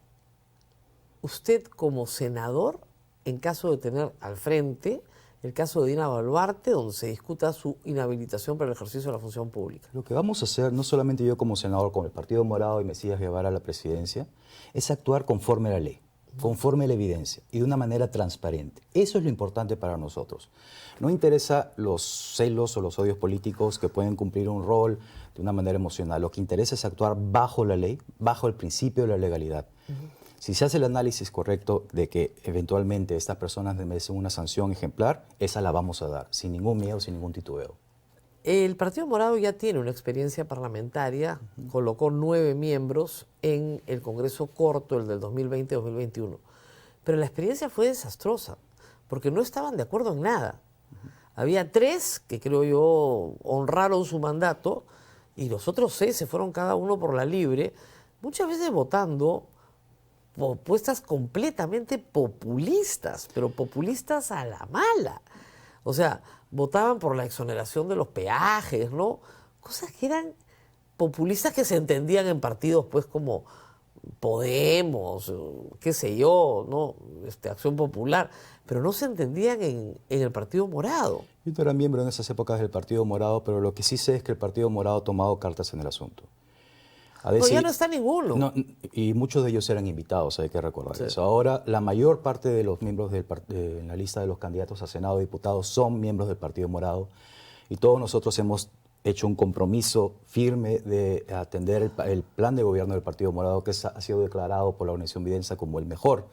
usted como senador en caso de tener al frente el caso de Dina Boluarte, donde se discuta su inhabilitación para el ejercicio de la función pública? Lo que vamos a hacer, no solamente yo como senador, con el Partido Morado y Mesías Guevara a la presidencia, es actuar conforme a la ley, conforme a la evidencia y de una manera transparente. Eso es lo importante para nosotros. No interesa los celos o los odios políticos que pueden cumplir un rol de una manera emocional. Lo que interesa es actuar bajo la ley, bajo el principio de la legalidad. Si se hace el análisis correcto de que eventualmente estas personas merecen una sanción ejemplar, esa la vamos a dar, sin ningún miedo, sin ningún titubeo. El Partido Morado ya tiene una experiencia parlamentaria, colocó 9 miembros en el Congreso corto, el del 2020-2021. Pero la experiencia fue desastrosa, porque no estaban de acuerdo en nada. Había 3 que creo yo honraron su mandato y los otros 6 se fueron cada uno por la libre, muchas veces votando propuestas completamente populistas, pero populistas a la mala. O sea, votaban por la exoneración de los peajes, ¿no? Cosas que eran populistas que se entendían en partidos pues como Podemos, qué sé yo, ¿no? Acción Popular, pero no se entendían en el Partido Morado. Yo no era miembro en esas épocas del Partido Morado, pero lo que sí sé es que el Partido Morado ha tomado cartas en el asunto. Pero ya no está ninguno. No, y muchos de ellos eran invitados, hay que recordar eso. Ahora, la mayor parte de los miembros en la lista de los candidatos a Senado y diputados son miembros del Partido Morado y todos nosotros hemos hecho un compromiso firme de atender el plan de gobierno del Partido Morado que ha sido declarado por la Organización Videnza como el mejor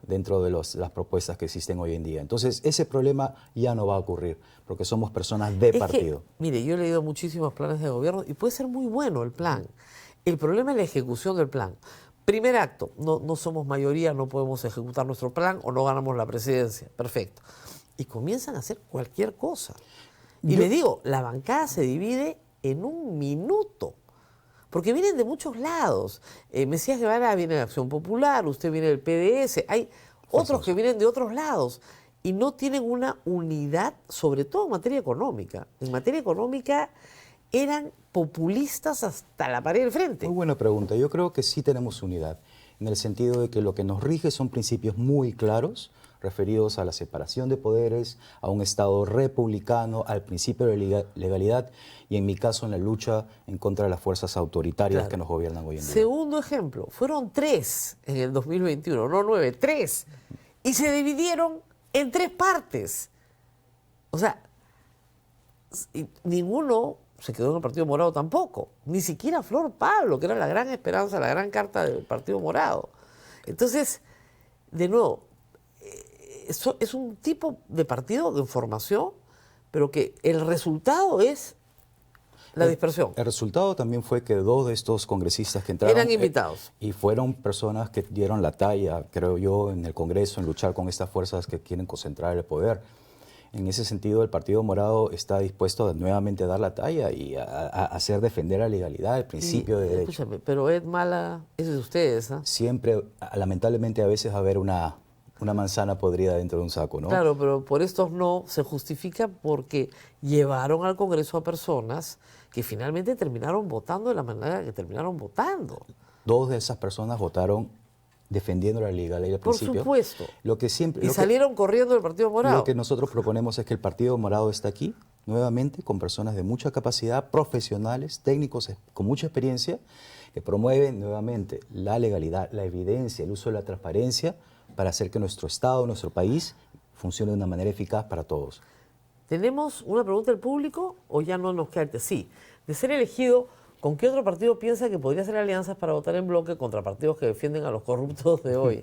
dentro de las propuestas que existen hoy en día. Entonces, ese problema ya no va a ocurrir, porque somos personas de partido. Mire, yo he leído muchísimos planes de gobierno y puede ser muy bueno el plan. El problema es la ejecución del plan. Primer acto, no somos mayoría, no podemos ejecutar nuestro plan o no ganamos la presidencia. Perfecto. Y comienzan a hacer cualquier cosa. Y les digo, la bancada se divide en un minuto, porque vienen de muchos lados. Mesías Guevara viene de Acción Popular, usted viene del PDS, hay otros que vienen de otros lados y no tienen una unidad, sobre todo en materia económica. En materia económica eran populistas hasta la pared del frente. Muy buena pregunta. Yo creo que sí tenemos unidad, en el sentido de que lo que nos rige son principios muy claros, referidos a la separación de poderes, a un Estado republicano, al principio de legalidad y, en mi caso, en la lucha en contra de las fuerzas autoritarias que nos gobiernan hoy en día. Segundo ejemplo, fueron 3 en el 2021, no 9, 3. Y se dividieron en 3 partes. O sea, ninguno se quedó en el Partido Morado tampoco. Ni siquiera Flor Pablo, que era la gran esperanza, la gran carta del Partido Morado. Entonces, de nuevo, eso es un tipo de partido de formación, pero que el resultado es la dispersión. El resultado también fue que 2 de estos congresistas que entraron... Eran invitados. Y fueron personas que dieron la talla, creo yo, en el Congreso, en luchar con estas fuerzas que quieren concentrar el poder. En ese sentido, el Partido Morado está dispuesto a nuevamente dar la talla y a hacer defender la legalidad, el principio de derecho. Escúchame, pero Ed Mala, ese es de ustedes, ¿ah? Siempre, lamentablemente, a veces va a haber una manzana podrida dentro de un saco, ¿no? Claro, pero por estos no se justifica porque llevaron al Congreso a personas que finalmente terminaron votando de la manera que terminaron votando. 2 de esas personas votaron defendiendo la legalidad al Por principio. supuesto. Y salieron corriendo del Partido Morado. Lo que nosotros proponemos es que el Partido Morado está aquí, nuevamente, con personas de mucha capacidad, profesionales, técnicos con mucha experiencia, que promueven nuevamente la legalidad, la evidencia, el uso de la transparencia, para hacer que nuestro Estado, nuestro país, funcione de una manera eficaz para todos. ¿Tenemos una pregunta del público o ya no nos queda? Sí. De ser elegido, ¿con qué otro partido piensa que podría hacer alianzas para votar en bloque contra partidos que defienden a los corruptos de hoy?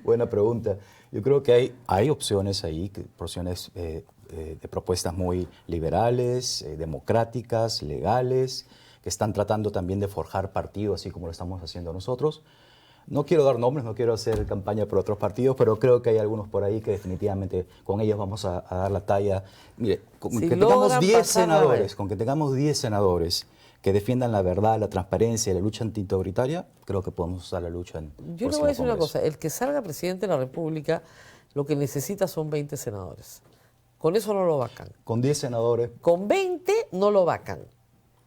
Buena pregunta. Yo creo que hay opciones ahí, opciones de propuestas muy liberales, democráticas, legales, que están tratando también de forjar partidos, así como lo estamos haciendo nosotros. No quiero dar nombres, no quiero hacer campaña por otros partidos, pero creo que hay algunos por ahí que definitivamente con ellos vamos a dar la talla. Mire, con que tengamos 10 senadores, con que tengamos 10 senadores que defiendan la verdad, la transparencia y la lucha antiautoritaria, creo que podemos usar la lucha en Yo le voy a decir una cosa, el que salga presidente de la República lo que necesita son 20 senadores. Con eso no lo vacan. Con 10 senadores. Con 20 no lo vacan.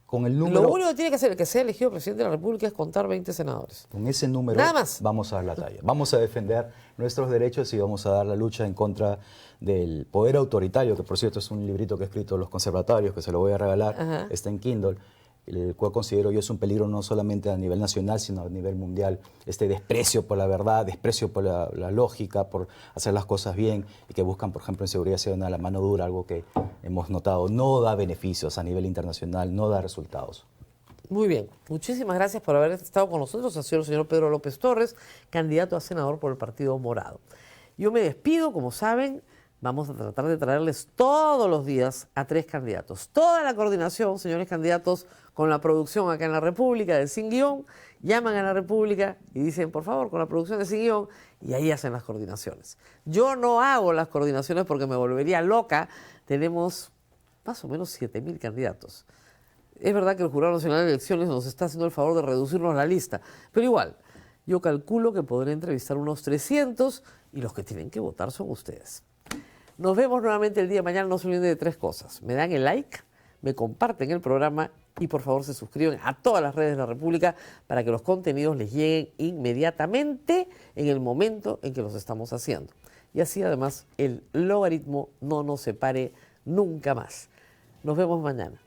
Con el número, lo único que tiene que hacer el que sea elegido presidente de la República es contar 20 senadores. Con ese número nada más vamos a dar la talla. Vamos a defender nuestros derechos y vamos a dar la lucha en contra del poder autoritario, que por cierto es un librito que he escrito Los Conservatorios, que se lo voy a regalar, está en Kindle, el cual considero yo es un peligro no solamente a nivel nacional, sino a nivel mundial. Este desprecio por la verdad, desprecio por la lógica, por hacer las cosas bien, y que buscan, por ejemplo, en seguridad ciudadana la mano dura, algo que hemos notado, no da beneficios a nivel internacional, no da resultados. Muy bien, muchísimas gracias por haber estado con nosotros. Ha sido el señor Pedro López Torres, candidato a senador por el Partido Morado. Yo me despido, como saben, vamos a tratar de traerles todos los días a 3 candidatos. Toda la coordinación, señores candidatos, con la producción acá en la República de Sin Guión, llaman a la República y dicen, por favor, con la producción de Sin Guión, y ahí hacen las coordinaciones. Yo no hago las coordinaciones porque me volvería loca. Tenemos más o menos 7.000 candidatos. Es verdad que el Jurado Nacional de Elecciones nos está haciendo el favor de reducirnos la lista, pero igual, yo calculo que podré entrevistar unos 300 y los que tienen que votar son ustedes. Nos vemos nuevamente el día de mañana. No se olviden de 3 cosas. Me dan el like, me comparten el programa y por favor se suscriben a todas las redes de la República para que los contenidos les lleguen inmediatamente en el momento en que los estamos haciendo. Y así además el logaritmo no nos separe nunca más. Nos vemos mañana.